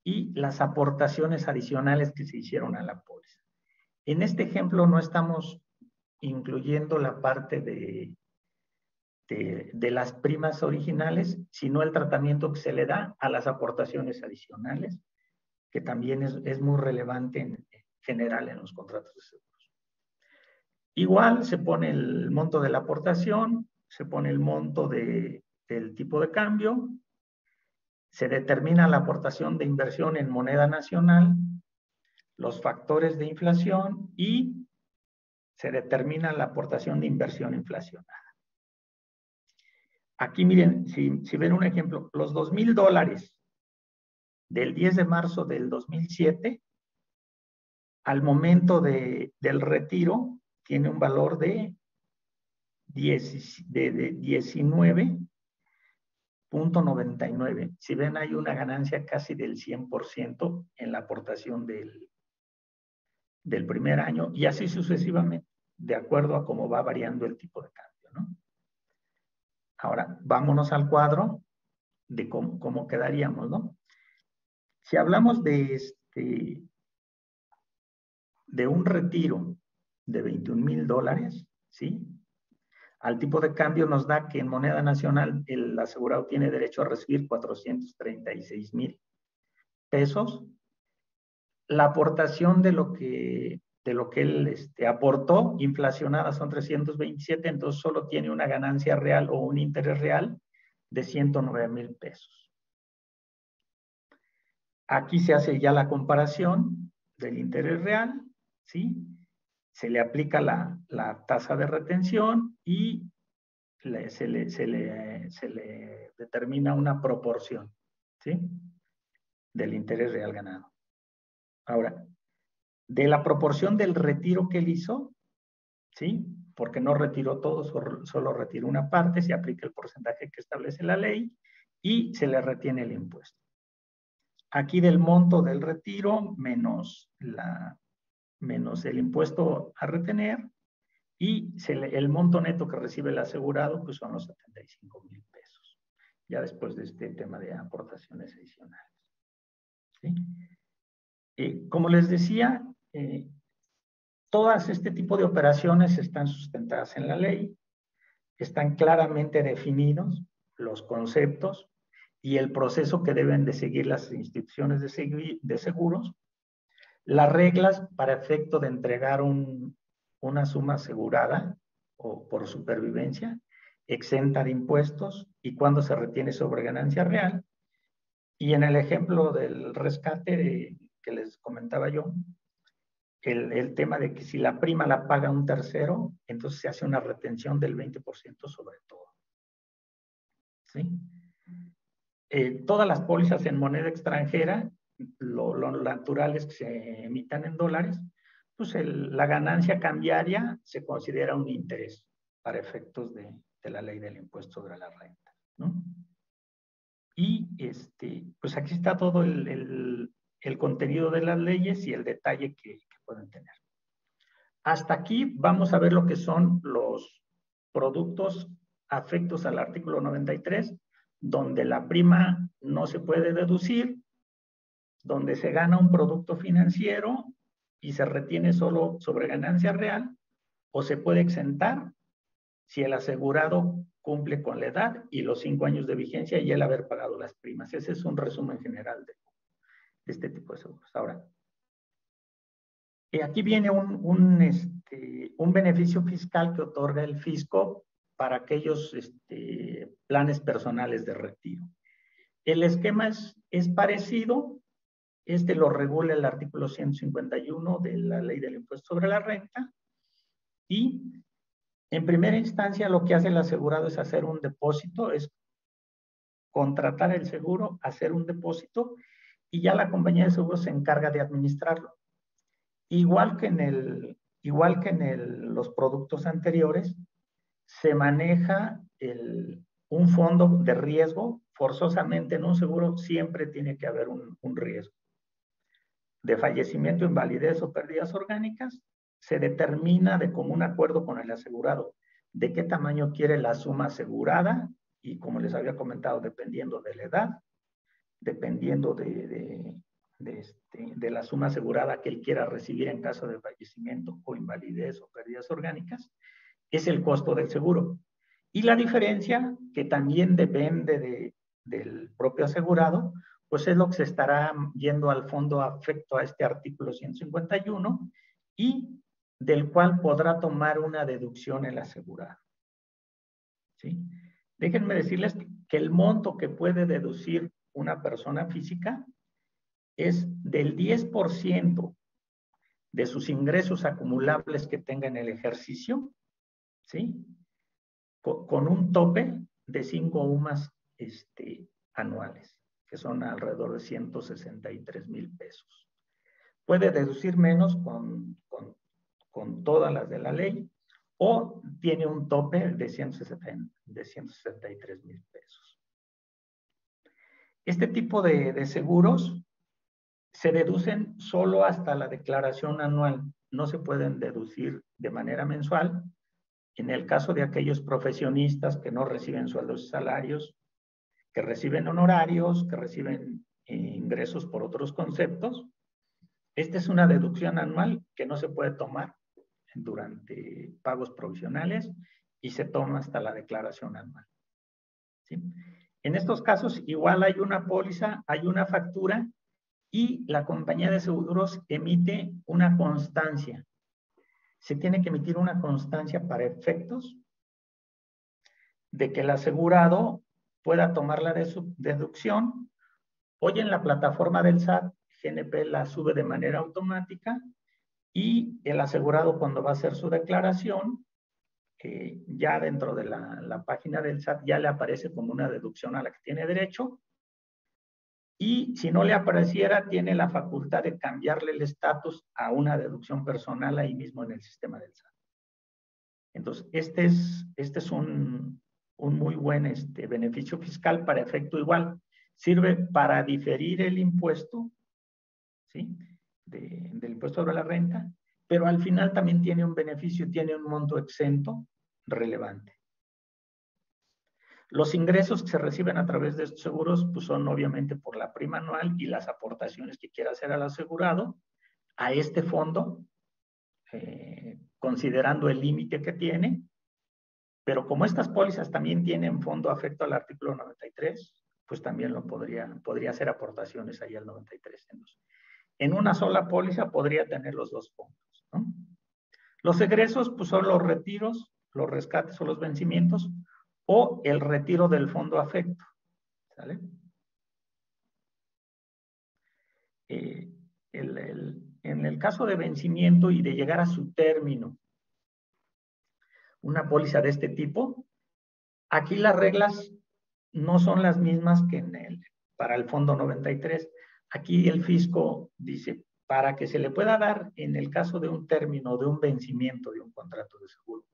y las aportaciones adicionales que se hicieron a la póliza. En este ejemplo no estamos incluyendo la parte de las primas originales, sino el tratamiento que se le da a las aportaciones adicionales, que también es muy relevante en general en los contratos de seguros. Igual se pone el monto de la aportación, se pone el monto del tipo de cambio, se determina la aportación de inversión en moneda nacional, los factores de inflación y se determina la aportación de inversión inflacionada. Aquí miren, si ven un ejemplo, los $2,000 del 10 de marzo del 2007, al momento del retiro, tiene un valor de 19,99. Si ven, hay una ganancia casi del 100% en la aportación del primer año y así sucesivamente, de acuerdo a cómo va variando el tipo de cambio, ¿no? Ahora, vámonos al cuadro de cómo quedaríamos, ¿no? Si hablamos de un retiro de $21,000, ¿sí? Al tipo de cambio nos da que en moneda nacional el asegurado tiene derecho a recibir 436,000 pesos. La aportación de lo que lo que él aportó, inflacionada son 327, entonces solo tiene una ganancia real o un interés real de 109,000 pesos. Aquí se hace ya la comparación del interés real, ¿sí? Se le aplica la tasa de retención y se le determina una proporción, ¿sí? Del interés real ganado. Ahora, de la proporción del retiro que él hizo, ¿sí? Porque no retiró todo, solo retiró una parte, se aplica el porcentaje que establece la ley y se le retiene el impuesto. Aquí del monto del retiro menos el impuesto a retener y el monto neto que recibe el asegurado pues son los 75,000 pesos. Ya después de este tema de aportaciones adicionales. ¿Sí? Como les decía, todas este tipo de operaciones están sustentadas en la ley, están claramente definidos los conceptos y el proceso que deben de seguir las instituciones de seguros, las reglas para efecto de entregar una suma asegurada o por supervivencia, exenta de impuestos y cuando se retiene sobre ganancia real. Y en el ejemplo del rescate que les comentaba yo, el tema de que si la prima la paga un tercero, entonces se hace una retención del 20% sobre todo. ¿Sí? Todas las pólizas en moneda extranjera, lo natural es que se emitan en dólares, pues la ganancia cambiaria se considera un interés para efectos de la ley del impuesto sobre la renta, ¿no? Y pues aquí está todo el contenido de las leyes y el detalle que pueden tener. Hasta aquí vamos a ver lo que son los productos afectos al artículo 93, donde la prima no se puede deducir, donde se gana un producto financiero y se retiene solo sobre ganancia real, o se puede exentar si el asegurado cumple con la edad y los 5 años de vigencia y el haber pagado las primas. Ese es un resumen general de este tipo de seguros. Ahora, aquí viene un beneficio fiscal que otorga el fisco para aquellos planes personales de retiro. El esquema es parecido, lo regula el artículo 151 de la Ley del Impuesto sobre la Renta y en primera instancia lo que hace el asegurado es hacer un depósito, es contratar el seguro, hacer un depósito y ya la compañía de seguros se encarga de administrarlo. Igual que en los productos anteriores, se maneja un fondo de riesgo. Forzosamente en un seguro siempre tiene que haber un riesgo. De fallecimiento, invalidez o pérdidas orgánicas, se determina de común acuerdo con el asegurado de qué tamaño quiere la suma asegurada y, como les había comentado, dependiendo de la edad, dependiendo de la suma asegurada que él quiera recibir en caso de fallecimiento o invalidez o pérdidas orgánicas, es el costo del seguro. Y la diferencia, que también depende del propio asegurado, pues es lo que se estará yendo al fondo afecto a este artículo 151 y del cual podrá tomar una deducción el asegurado. ¿Sí? Déjenme decirles que el monto que puede deducir una persona física es del 10% de sus ingresos acumulables que tenga en el ejercicio, ¿sí? Con un tope de 5 UMAS anuales, que son alrededor de 163,000 pesos. Puede deducir menos con todas las de la ley o tiene un tope de 163,000 pesos. Este tipo de seguros se deducen solo hasta la declaración anual, no se pueden deducir de manera mensual. En el caso de aquellos profesionistas que no reciben sueldos y salarios, que reciben honorarios, que reciben ingresos por otros conceptos, esta es una deducción anual que no se puede tomar durante pagos provisionales y se toma hasta la declaración anual. ¿Sí? En estos casos, igual hay una póliza, hay una factura y la compañía de seguros emite una constancia se tiene que emitir una constancia para efectos de que el asegurado pueda tomar la deducción. Hoy en la plataforma del SAT, GNP la sube de manera automática y el asegurado, cuando va a hacer su declaración, ya dentro de la página del SAT ya le aparece como una deducción a la que tiene derecho, y si no le apareciera, tiene la facultad de cambiarle el estatus a una deducción personal ahí mismo en el sistema del SAT. Entonces, este es un muy buen beneficio fiscal para efecto igual. Sirve para diferir el impuesto, ¿sí? Del impuesto sobre la renta, pero al final también tiene un beneficio, tiene un monto exento relevante. Los ingresos que se reciben a través de estos seguros pues son obviamente por la prima anual y las aportaciones que quiera hacer al asegurado a este fondo, considerando el límite que tiene, pero como estas pólizas también tienen fondo afecto al artículo 93, pues también podría hacer aportaciones ahí al 93. Entonces, en una sola póliza podría tener los dos fondos, ¿no? Los egresos pues son los retiros, los rescates o los vencimientos, o el retiro del fondo afecto, ¿sale? En el caso de vencimiento y de llegar a su término, una póliza de este tipo, aquí las reglas no son las mismas que para el fondo 93. Aquí el fisco dice, para que se le pueda dar en el caso de un término, de un vencimiento de un contrato de seguro,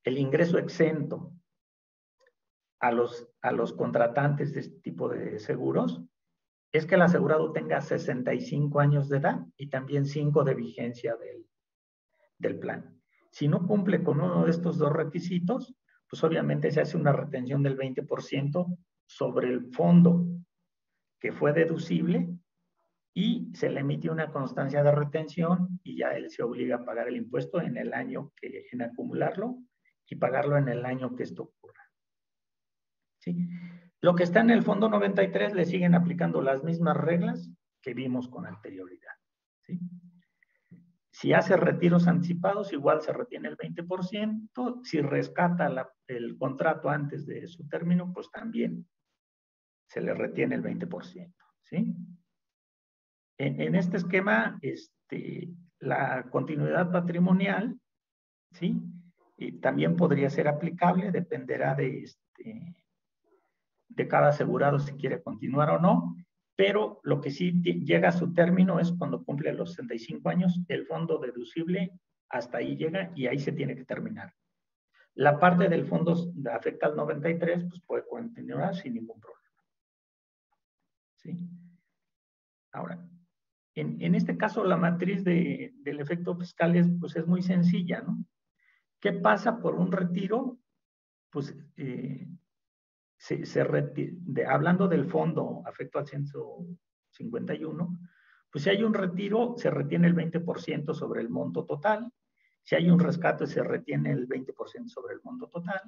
el ingreso exento a los contratantes de este tipo de seguros, es que el asegurado tenga 65 años de edad y también 5 de vigencia del plan. Si no cumple con uno de estos dos requisitos, pues obviamente se hace una retención del 20% sobre el fondo que fue deducible y se le emite una constancia de retención y ya él se obliga a pagar el impuesto en el año en acumularlo y pagarlo en el año que esto ocurra. ¿Sí? Lo que está en el fondo 93 le siguen aplicando las mismas reglas que vimos con anterioridad. ¿Sí? Si hace retiros anticipados, igual se retiene el 20%. Si rescata el contrato antes de su término, pues también se le retiene el 20%. ¿Sí? En este esquema, la continuidad patrimonial, ¿sí? Y también podría ser aplicable, dependerá de cada asegurado si quiere continuar o no, pero lo que sí llega a su término es cuando cumple los 65 años, el fondo deducible hasta ahí llega y ahí se tiene que terminar. La parte del fondo afecta al 93, pues puede continuar sin ningún problema. ¿Sí? Ahora, en este caso la matriz del efecto fiscal es muy sencilla, ¿no? ¿Qué pasa por un retiro? Pues hablando del fondo afecto al 151, pues si hay un retiro, se retiene el 20% sobre el monto total. Si hay un rescate, se retiene el 20% sobre el monto total.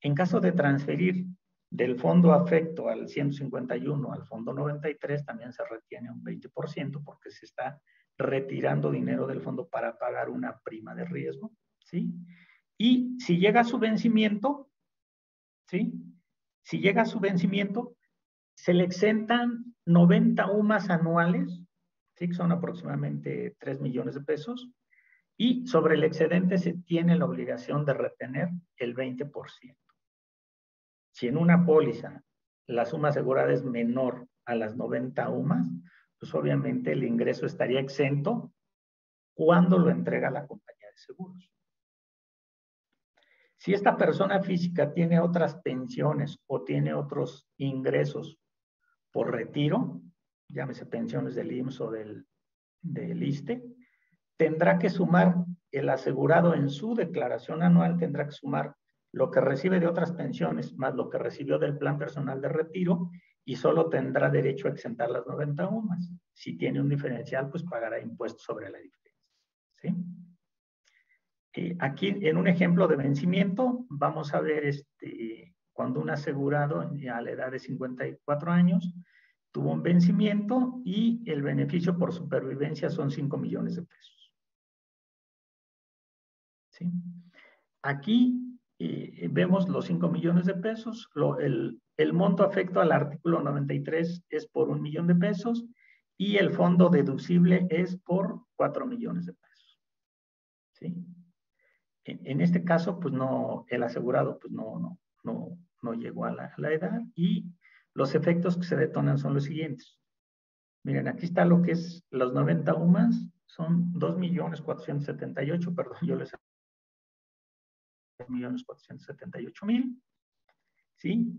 En caso de transferir del fondo afecto al 151 al fondo 93, también se retiene un 20% porque se está retirando dinero del fondo para pagar una prima de riesgo, ¿sí? Y si llega a su vencimiento, ¿sí? Si llega a su vencimiento, se le exentan 90 UMAS anuales, ¿sí? Que son aproximadamente 3 millones de pesos, y sobre el excedente se tiene la obligación de retener el 20%. Si en una póliza la suma asegurada es menor a las 90 UMAS, pues obviamente el ingreso estaría exento cuando lo entrega la compañía de seguros. Si esta persona física tiene otras pensiones o tiene otros ingresos por retiro, llámese pensiones del IMSS o del ISSSTE, tendrá que sumar el asegurado en su declaración anual, tendrá que sumar lo que recibe de otras pensiones más lo que recibió del plan personal de retiro y solo tendrá derecho a exentar las 90 UMAS. Si tiene un diferencial, pues pagará impuestos sobre la diferencia. ¿Sí? Aquí en un ejemplo de vencimiento vamos a ver cuando un asegurado a la edad de 54 años tuvo un vencimiento y el beneficio por supervivencia son 5 millones de pesos. ¿sí? Aquí vemos los 5 millones de pesos. El monto afecto al artículo 93 es por 1 millón de pesos y el fondo deducible es por 4 millones de pesos. ¿Sí? En este caso, pues no, el asegurado pues no llegó a la edad y los efectos que se detonan son los siguientes. Miren, aquí está lo que es los 90 UMAS, son 2.478.000, perdón, yo les 2.478.000, ¿sí?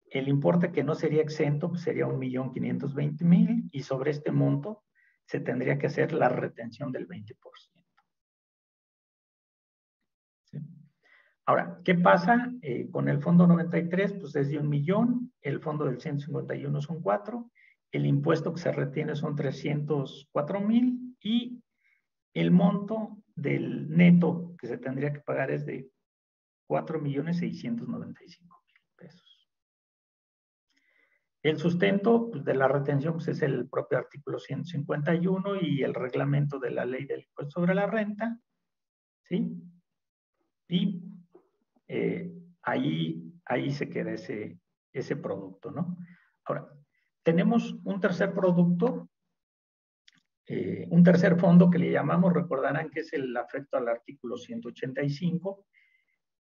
El importe que no sería exento pues sería 1.520.000 y sobre este monto se tendría que hacer la retención del 20%. ¿Sí? Ahora, ¿qué pasa con el fondo 93? Pues es de 1 millón, el fondo del 151 son 4, el impuesto que se retiene son 304.000 y el monto del neto que se tendría que pagar es de 4.695.000 pesos. El sustento pues, de la retención pues, es el propio artículo 151 y el reglamento de la ley del impuesto sobre la renta, ¿sí? Y ahí se queda ese producto, ¿no? Ahora, tenemos un tercer producto, un tercer fondo que le llamamos, recordarán que es el afecto al artículo 185.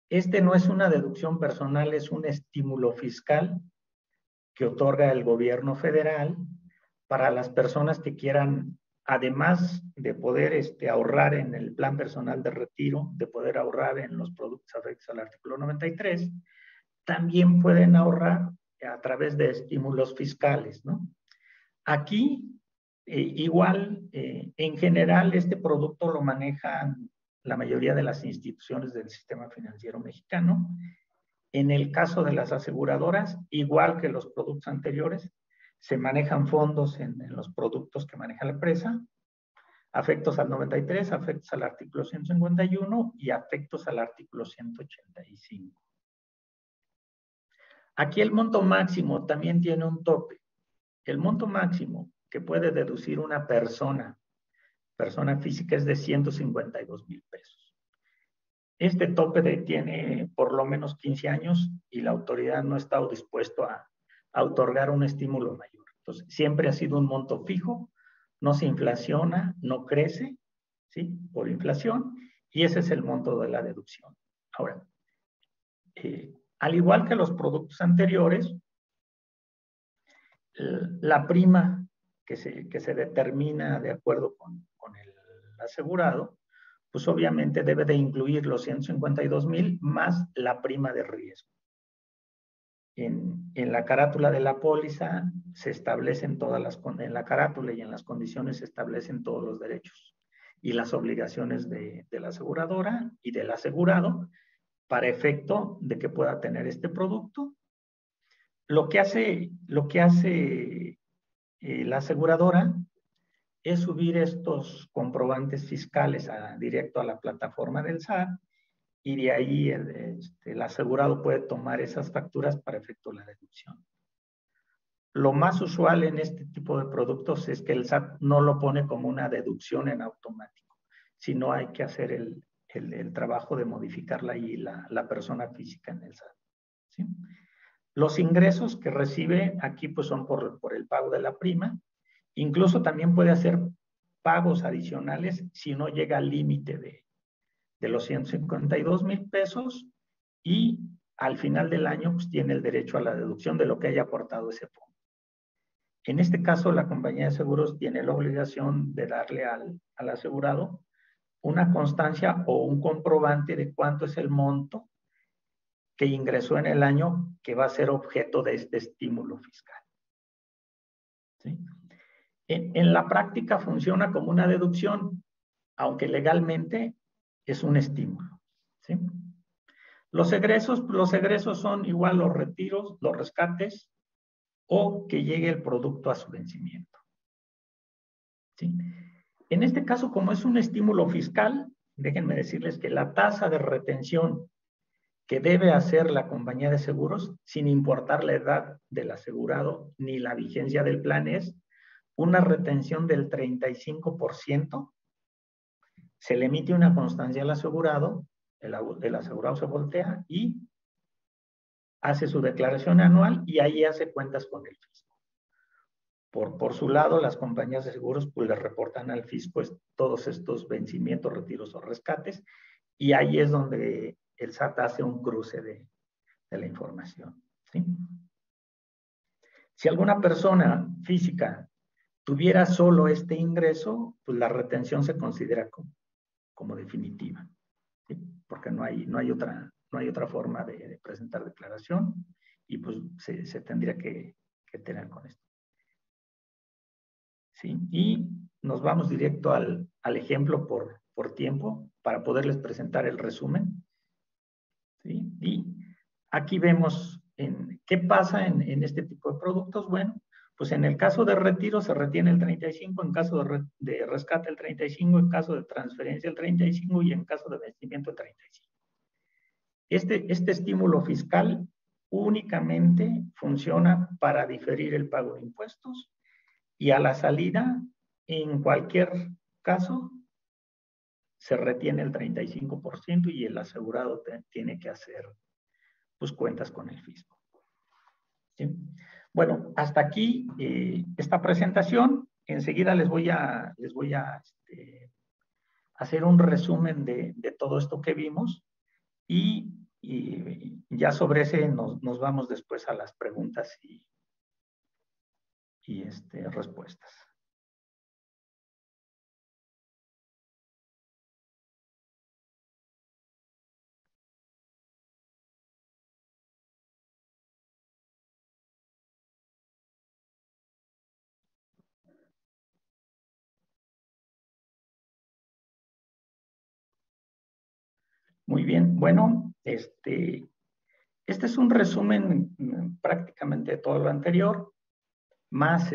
Este no es una deducción personal, es un estímulo fiscal que otorga el gobierno federal para las personas que quieran, además de poder ahorrar en el plan personal de retiro, de poder ahorrar en los productos afectos al artículo 93, también pueden ahorrar a través de estímulos fiscales, ¿no? Aquí, igual, en general, este producto lo manejan la mayoría de las instituciones del sistema financiero mexicano. En el caso de las aseguradoras, igual que los productos anteriores, se manejan fondos en los productos que maneja la empresa, afectos al 93, afectos al artículo 151 y afectos al artículo 185. Aquí el monto máximo también tiene un tope. El monto máximo que puede deducir una persona física es de 152,000 pesos. Este tope tiene por lo menos 15 años y la autoridad no ha estado dispuesto a otorgar un estímulo mayor. Entonces, siempre ha sido un monto fijo, no se inflaciona, no crece, ¿sí? Por inflación, y ese es el monto de la deducción. Ahora, al igual que los productos anteriores, la prima que se determina de acuerdo con el asegurado, pues obviamente debe de incluir los 152,000 más la prima de riesgo. En la carátula de la póliza se establecen en la carátula y en las condiciones se establecen todos los derechos y las obligaciones de la aseguradora y del asegurado para efecto de que pueda tener este producto. Lo que hace la aseguradora es subir estos comprobantes fiscales directo a la plataforma del SAT y de ahí el asegurado puede tomar esas facturas para efecto de la deducción. Lo más usual en este tipo de productos es que el SAT no lo pone como una deducción en automático, sino hay que hacer el trabajo de modificarla ahí la persona física en el SAT, ¿sí? Los ingresos que recibe aquí pues son por el pago de la prima. Incluso también puede hacer pagos adicionales si no llega al límite de los 152,000 pesos y al final del año pues tiene el derecho a la deducción de lo que haya aportado ese fondo. En este caso, la compañía de seguros tiene la obligación de darle al asegurado una constancia o un comprobante de cuánto es el monto que ingresó en el año que va a ser objeto de este estímulo fiscal. ¿Sí? En la práctica funciona como una deducción, aunque legalmente es un estímulo, ¿sí? Los egresos son igual los retiros, los rescates o que llegue el producto a su vencimiento, ¿sí? En este caso, como es un estímulo fiscal, déjenme decirles que la tasa de retención que debe hacer la compañía de seguros, sin importar la edad del asegurado ni la vigencia del plan, es una retención del 35% se le emite una constancia al asegurado, el asegurado se voltea y hace su declaración anual y ahí hace cuentas con el fisco. Por su lado, las compañías de seguros pues le reportan al fisco todos estos vencimientos, retiros o rescates, y ahí es donde el SAT hace un cruce de la información, ¿sí? Si alguna persona física tuviera solo este ingreso, pues la retención se considera como definitiva, ¿sí? Porque no hay otra forma de presentar declaración y pues se tendría que tener con esto. ¿Sí? Y nos vamos directo al ejemplo por tiempo para poderles presentar el resumen. ¿Sí? Y aquí vemos qué pasa en este tipo de productos. Bueno, pues en el caso de retiro se retiene el 35, en caso de rescate el 35, en caso de transferencia el 35 y en caso de vencimiento el 35. Este estímulo fiscal únicamente funciona para diferir el pago de impuestos y a la salida, en cualquier caso, se retiene el 35% y el asegurado tiene que hacer pues, cuentas con el fisco. ¿Sí? Bueno, hasta aquí esta presentación. Enseguida les voy a hacer un resumen de todo esto que vimos y ya sobre ese nos vamos después a las preguntas y respuestas. Muy bien, bueno, este es un resumen prácticamente de todo lo anterior, más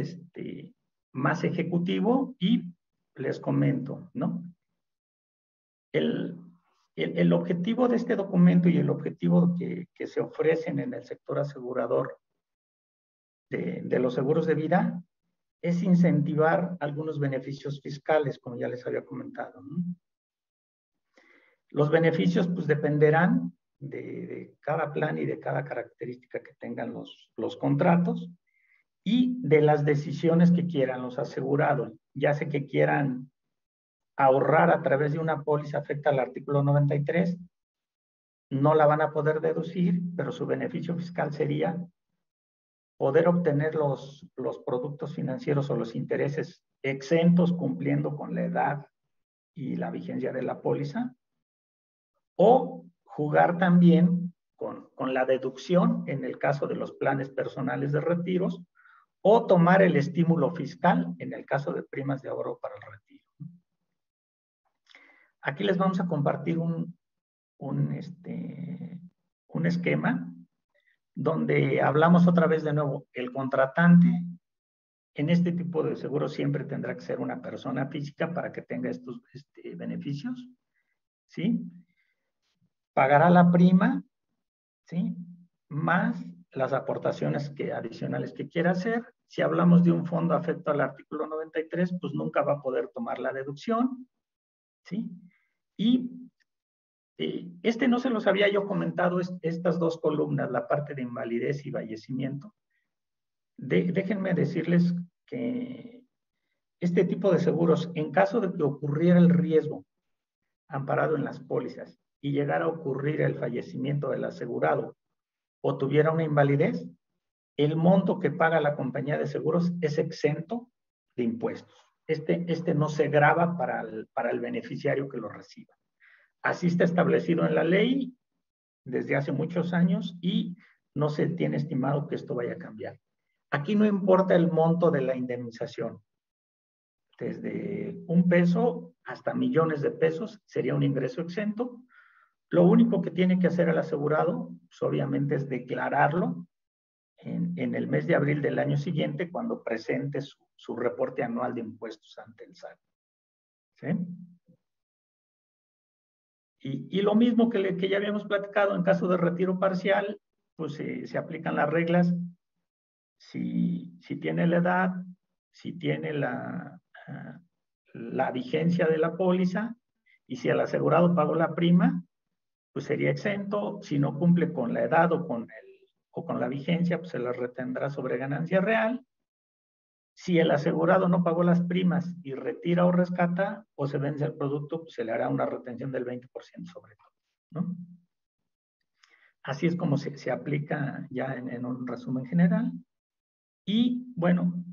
ejecutivo, y les comento, ¿no? El objetivo de este documento y el objetivo que se ofrecen en el sector asegurador de los seguros de vida es incentivar algunos beneficios fiscales, como ya les había comentado, ¿no? Los beneficios pues dependerán de cada plan y de cada característica que tengan los contratos y de las decisiones que quieran los asegurados, ya sea que quieran ahorrar a través de una póliza afecta al artículo 93, no la van a poder deducir, pero su beneficio fiscal sería poder obtener los productos financieros o los intereses exentos cumpliendo con la edad y la vigencia de la póliza, o jugar también con la deducción en el caso de los planes personales de retiros, o tomar el estímulo fiscal en el caso de primas de ahorro para el retiro. Aquí les vamos a compartir un esquema donde hablamos otra vez de nuevo. El contratante en este tipo de seguro siempre tendrá que ser una persona física para que tenga estos beneficios, ¿sí? Pagará la prima, ¿sí? Más las aportaciones adicionales que quiera hacer. Si hablamos de un fondo afecto al artículo 93, pues nunca va a poder tomar la deducción, ¿sí? Y no se los había yo comentado, estas dos columnas, la parte de invalidez y fallecimiento. Déjenme decirles que este tipo de seguros, en caso de que ocurriera el riesgo amparado en las pólizas y llegara a ocurrir el fallecimiento del asegurado o tuviera una invalidez, el monto que paga la compañía de seguros es exento de impuestos. Este no se grava para el beneficiario que lo reciba. Así está establecido en la ley desde hace muchos años y no se tiene estimado que esto vaya a cambiar. Aquí no importa el monto de la indemnización. Desde $1 hasta millones de pesos sería un ingreso exento. Lo único que tiene que hacer el asegurado, pues obviamente, es declararlo en el mes de abril del año siguiente cuando presente su reporte anual de impuestos ante el SAT. ¿Sí? Y lo mismo que ya habíamos platicado en caso de retiro parcial, pues se aplican las reglas. Si tiene la edad, si tiene la vigencia de la póliza Y si el asegurado pagó la prima, pues sería exento. Si no cumple con la edad o con la vigencia, pues se la retendrá sobre ganancia real. Si el asegurado no pagó las primas y retira o rescata o se vence el producto, pues se le hará una retención del 20% sobre todo, ¿no? Así es como se aplica ya en un resumen general. Y bueno,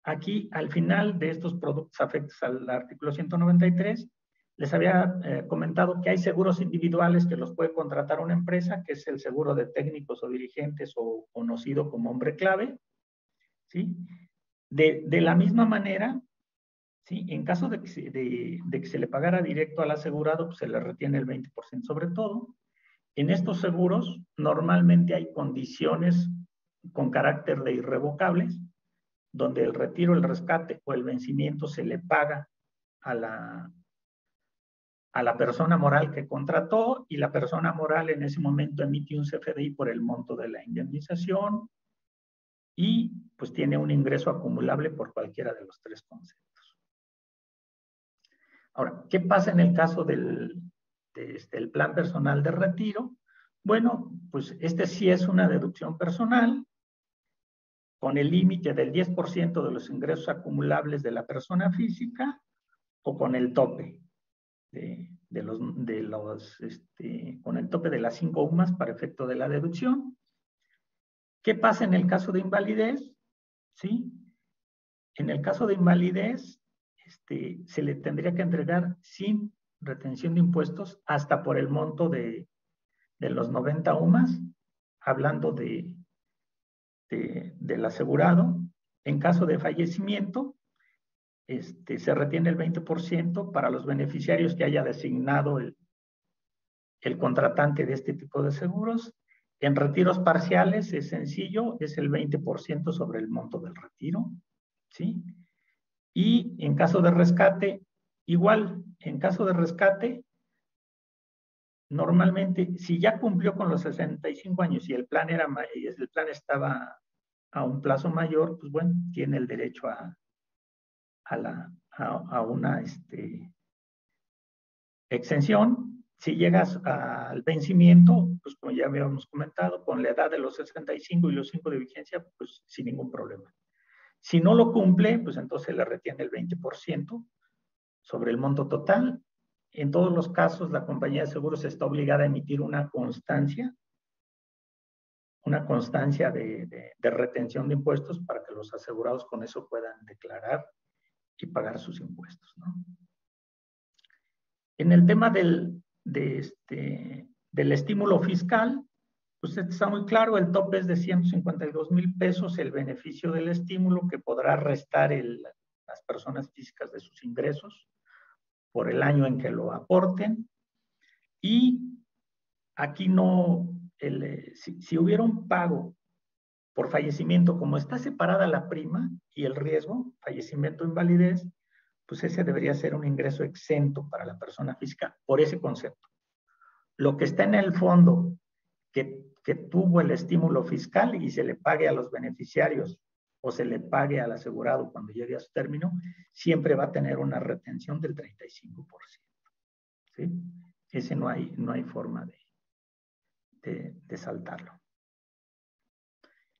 aquí al final de estos productos afectos al artículo 193, les había comentado que hay seguros individuales que los puede contratar una empresa, que es el seguro de técnicos o dirigentes o conocido como hombre clave, ¿sí? De la misma manera, ¿sí? En caso de que se le pagara directo al asegurado, pues se le retiene el 20% sobre todo. En estos seguros normalmente hay condiciones con carácter de irrevocables, donde el retiro, el rescate o el vencimiento se le paga a la persona moral que contrató, y la persona moral en ese momento emite un CFDI por el monto de la indemnización y pues tiene un ingreso acumulable por cualquiera de los tres conceptos. Ahora, ¿qué pasa en el caso del plan personal de retiro? Bueno, pues este sí es una deducción personal con el límite del 10% de los ingresos acumulables de la persona física o con el tope con el tope de las 5 UMAS para efecto de la deducción. ¿Qué pasa en el caso de invalidez? ¿Sí? En el caso de invalidez, se le tendría que entregar sin retención de impuestos hasta por el monto de los 90 UMAS, hablando del asegurado. En caso de fallecimiento, se retiene el 20% para los beneficiarios que haya designado el contratante de este tipo de seguros. En retiros parciales es sencillo, es el 20% sobre el monto del retiro, ¿sí? Y en caso de rescate, igual, en caso de rescate, normalmente, si ya cumplió con los 65 años y el plan estaba a un plazo mayor, pues bueno, tiene el derecho a una exención. Si llegas al vencimiento, pues como ya habíamos comentado, con la edad de los 65 y los 5 de vigencia, pues sin ningún problema. Si no lo cumple, pues entonces le retiene el 20% sobre el monto total. En todos los casos, la compañía de seguros está obligada a emitir una constancia de retención de impuestos para que los asegurados con eso puedan declarar y pagar sus impuestos, ¿no? En el tema del estímulo fiscal, pues está muy claro, el tope es de 152,000 pesos, el beneficio del estímulo que podrá restar las personas físicas de sus ingresos por el año en que lo aporten. Y aquí no, si hubiera un pago por fallecimiento, como está separada la prima y el riesgo, fallecimiento o invalidez, pues ese debería ser un ingreso exento para la persona física por ese concepto. Lo que está en el fondo que tuvo el estímulo fiscal y se le pague a los beneficiarios o se le pague al asegurado cuando llegue a su término, siempre va a tener una retención del 35%. ¿Sí? Ese no hay forma de saltarlo.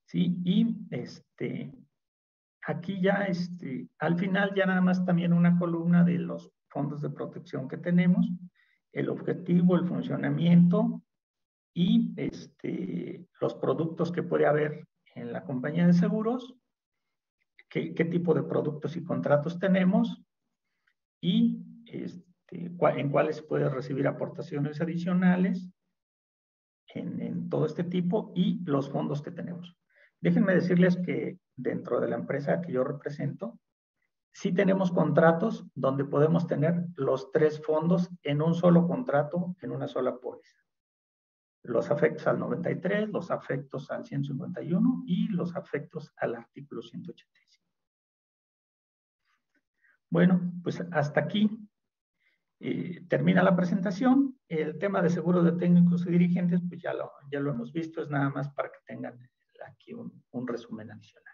¿Sí? Y aquí ya, al final ya nada más también una columna de los fondos de protección que tenemos, el objetivo, el funcionamiento y los productos que puede haber en la compañía de seguros, qué tipo de productos y contratos tenemos y en cuáles puede recibir aportaciones adicionales en todo este tipo y los fondos que tenemos. Déjenme decirles que dentro de la empresa que yo represento, sí tenemos contratos donde podemos tener los 3 fondos en un solo contrato, en una sola póliza. Los afectos al 93, los afectos al 151 y los afectos al artículo 185. Bueno, pues hasta aquí termina la presentación. El tema de seguros de técnicos y dirigentes, pues ya lo hemos visto, es nada más para que tengan aquí un resumen adicional.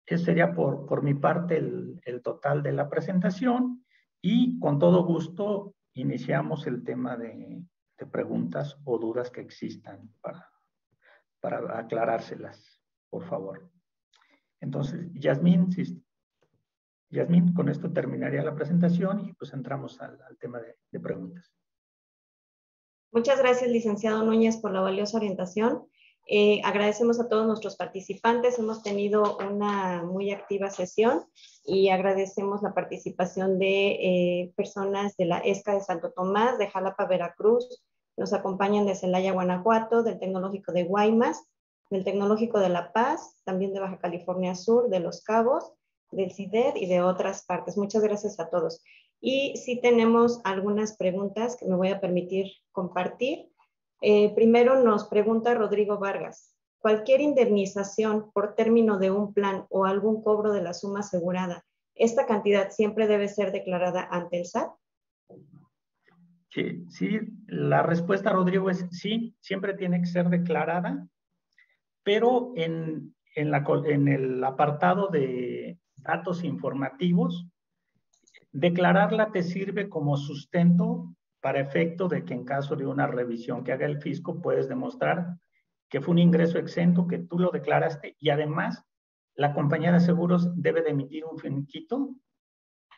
Ese sería por mi parte el total de la presentación Y con todo gusto iniciamos el tema de preguntas o dudas que existan para aclarárselas, por favor. Entonces, Yasmín, con esto terminaría la presentación y pues entramos al tema de preguntas. Muchas gracias, licenciado Núñez, por la valiosa orientación. Agradecemos a todos nuestros participantes. Hemos tenido una muy activa sesión y agradecemos la participación de personas de la ESCA de Santo Tomás, de Jalapa, Veracruz. Nos acompañan de Celaya, Guanajuato, del Tecnológico de Guaymas, del Tecnológico de La Paz, también de Baja California Sur, de Los Cabos, del CIDED y de otras partes. Muchas gracias a todos. Y sí tenemos algunas preguntas que me voy a permitir compartir. Primero nos pregunta Rodrigo Vargas, ¿cualquier indemnización por término de un plan o algún cobro de la suma asegurada, esta cantidad siempre debe ser declarada ante el SAT? Sí, la respuesta, Rodrigo, es sí, siempre tiene que ser declarada, pero en el apartado de datos informativos, declararla te sirve como sustento para efecto de que en caso de una revisión que haga el fisco puedes demostrar que fue un ingreso exento, que tú lo declaraste y además la compañía de seguros debe de emitir un finiquito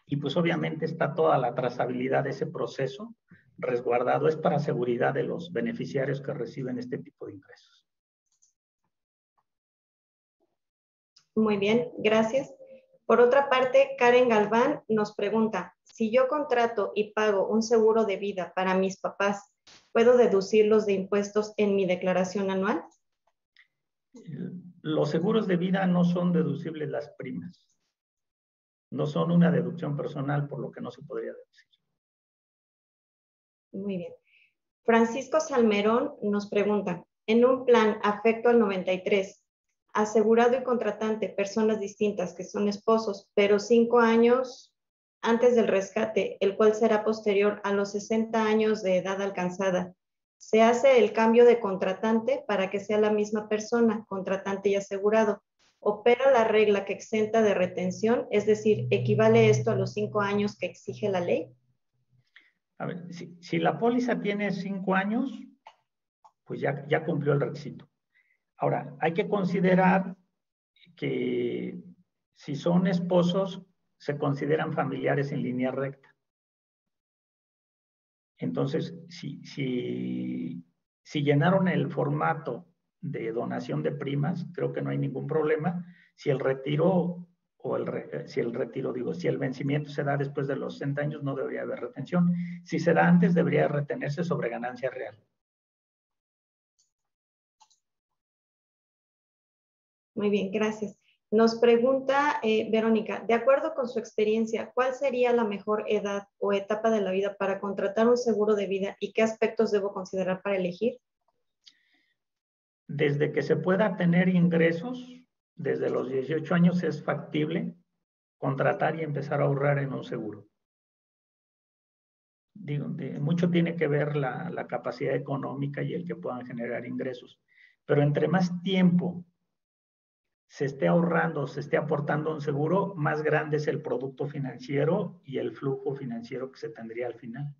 y pues obviamente está toda la trazabilidad de ese proceso resguardado. Es para seguridad de los beneficiarios que reciben este tipo de ingresos. Muy bien, gracias. Por otra parte, Karen Galván nos pregunta, si yo contrato y pago un seguro de vida para mis papás, ¿puedo deducirlos de impuestos en mi declaración anual? Los seguros de vida no son deducibles las primas. No son una deducción personal, por lo que no se podría deducir. Muy bien. Francisco Salmerón nos pregunta, en un plan afecto al 93, asegurado y contratante, personas distintas que son esposos, pero 5 años antes del rescate, el cual será posterior a los 60 años de edad alcanzada, se hace el cambio de contratante para que sea la misma persona, contratante y asegurado. Opera la regla que exenta de retención, es decir, ¿equivale esto a los 5 años que exige la ley? A ver, si la póliza tiene 5 años, pues ya cumplió el requisito. Ahora, hay que considerar que si son esposos, se consideran familiares en línea recta. Entonces, si llenaron el formato de donación de primas, creo que no hay ningún problema. Si el retiro si el vencimiento se da después de los 60 años, no debería haber retención. Si se da antes, debería retenerse sobre ganancia real. Muy bien, gracias. Nos pregunta Verónica, de acuerdo con su experiencia, ¿cuál sería la mejor edad o etapa de la vida para contratar un seguro de vida y qué aspectos debo considerar para elegir? Desde que se pueda tener ingresos, desde los 18 años es factible contratar y empezar a ahorrar en un seguro. Mucho tiene que ver la capacidad económica y el que puedan generar ingresos. Pero entre más tiempo se esté ahorrando, se esté aportando un seguro, más grande es el producto financiero y el flujo financiero que se tendría al final.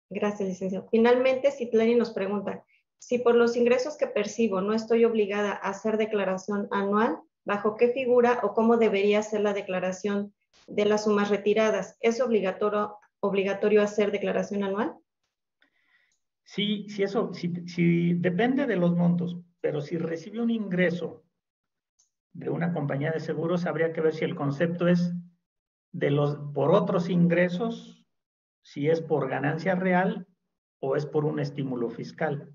Gracias, licenciado. Finalmente, Citlani nos pregunta, si por los ingresos que percibo no estoy obligada a hacer declaración anual, ¿bajo qué figura o cómo debería ser la declaración de las sumas retiradas? ¿Es obligatorio hacer declaración anual? Sí, si depende de los montos, pero si recibe un ingreso de una compañía de seguros, habría que ver si el concepto es por otros ingresos, si es por ganancia real o es por un estímulo fiscal.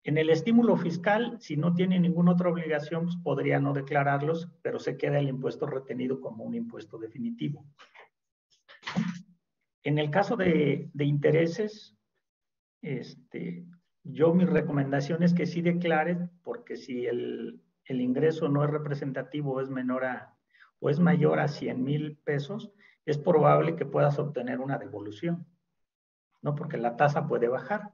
En el estímulo fiscal, si no tiene ninguna otra obligación, pues podría no declararlos, pero se queda el impuesto retenido como un impuesto definitivo. En el caso de intereses, mi recomendación es que sí declare, porque si el ingreso no es representativo o es o es mayor a 100,000 pesos, es probable que puedas obtener una devolución, ¿no? Porque la tasa puede bajar.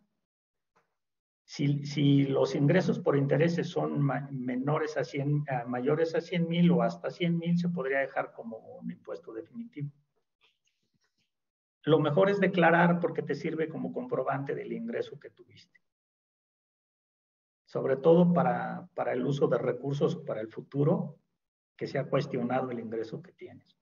Si los ingresos por intereses son mayores a 100,000 o hasta 100,000, se podría dejar como un impuesto definitivo. lo mejor es declarar porque te sirve como comprobante del ingreso que tuviste. Sobre todo para el uso de recursos para el futuro, que se ha cuestionado el ingreso que tienes.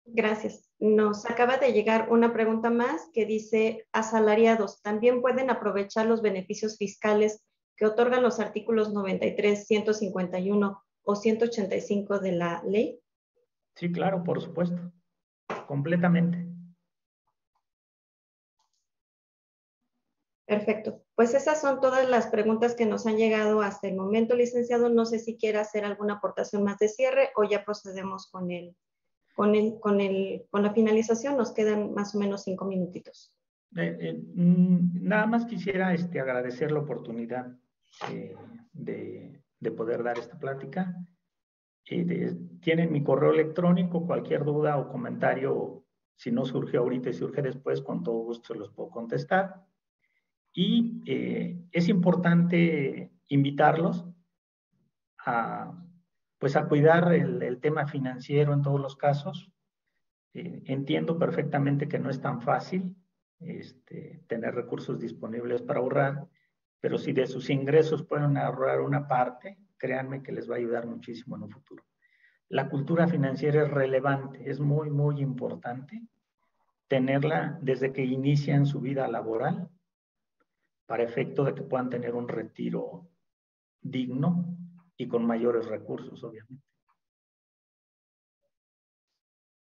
Gracias. Nos acaba de llegar una pregunta más que dice, asalariados, ¿también pueden aprovechar los beneficios fiscales que otorgan los artículos 93, 151 o 185 de la ley? Sí, claro, por supuesto. Completamente. Perfecto. Pues esas son todas las preguntas que nos han llegado hasta el momento, licenciado. No sé si quiere hacer alguna aportación más de cierre o ya procedemos con la finalización. Nos quedan más o menos 5 minutitos. Nada más quisiera agradecer la oportunidad de poder dar esta plática. Tienen mi correo electrónico, cualquier duda o comentario, si no surgió ahorita y surge después, con todo gusto se los puedo contestar. Y es importante invitarlos a cuidar el tema financiero en todos los casos. Entiendo perfectamente que no es tan fácil tener recursos disponibles para ahorrar, pero si de sus ingresos pueden ahorrar una parte, créanme que les va a ayudar muchísimo en un futuro. La cultura financiera es relevante, es muy, muy importante tenerla desde que inician su vida laboral para efecto de que puedan tener un retiro digno y con mayores recursos, obviamente.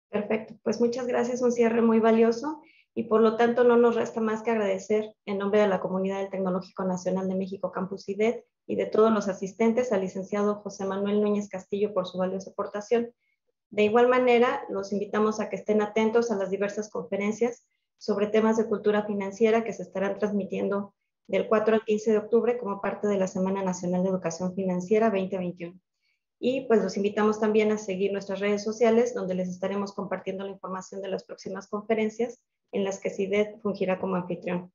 Perfecto, pues muchas gracias, un cierre muy valioso y por lo tanto no nos resta más que agradecer en nombre de la comunidad del Tecnológico Nacional de México Campus IDET y de todos los asistentes al licenciado José Manuel Núñez Castillo por su valiosa aportación. De igual manera, los invitamos a que estén atentos a las diversas conferencias sobre temas de cultura financiera que se estarán transmitiendo del 4 al 15 de octubre como parte de la Semana Nacional de Educación Financiera 2021. Y pues los invitamos también a seguir nuestras redes sociales, donde les estaremos compartiendo la información de las próximas conferencias en las que CIDET fungirá como anfitrión.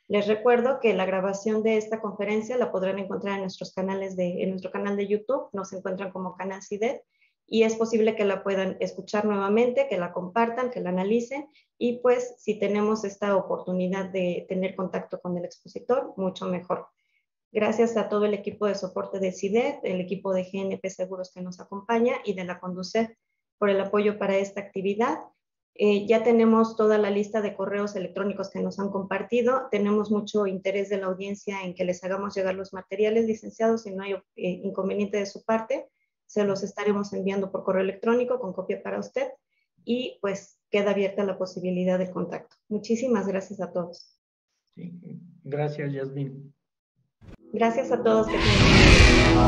Les recuerdo que la grabación de esta conferencia la podrán encontrar en nuestro canal de YouTube, nos encuentran como Canal CIDET, y es posible que la puedan escuchar nuevamente, que la compartan, que la analicen, y pues si tenemos esta oportunidad de tener contacto con el expositor, mucho mejor. Gracias a todo el equipo de soporte de CIDET, el equipo de GNP Seguros que nos acompaña y de la Conducef por el apoyo para esta actividad. Ya tenemos toda la lista de correos electrónicos que nos han compartido. Tenemos mucho interés de la audiencia en que les hagamos llegar los materiales, licenciados, si no hay inconveniente de su parte. Se los estaremos enviando por correo electrónico con copia para usted y pues queda abierta la posibilidad de contacto. Muchísimas gracias a todos. Sí, gracias, Yasmin. Gracias a todos. Que tengan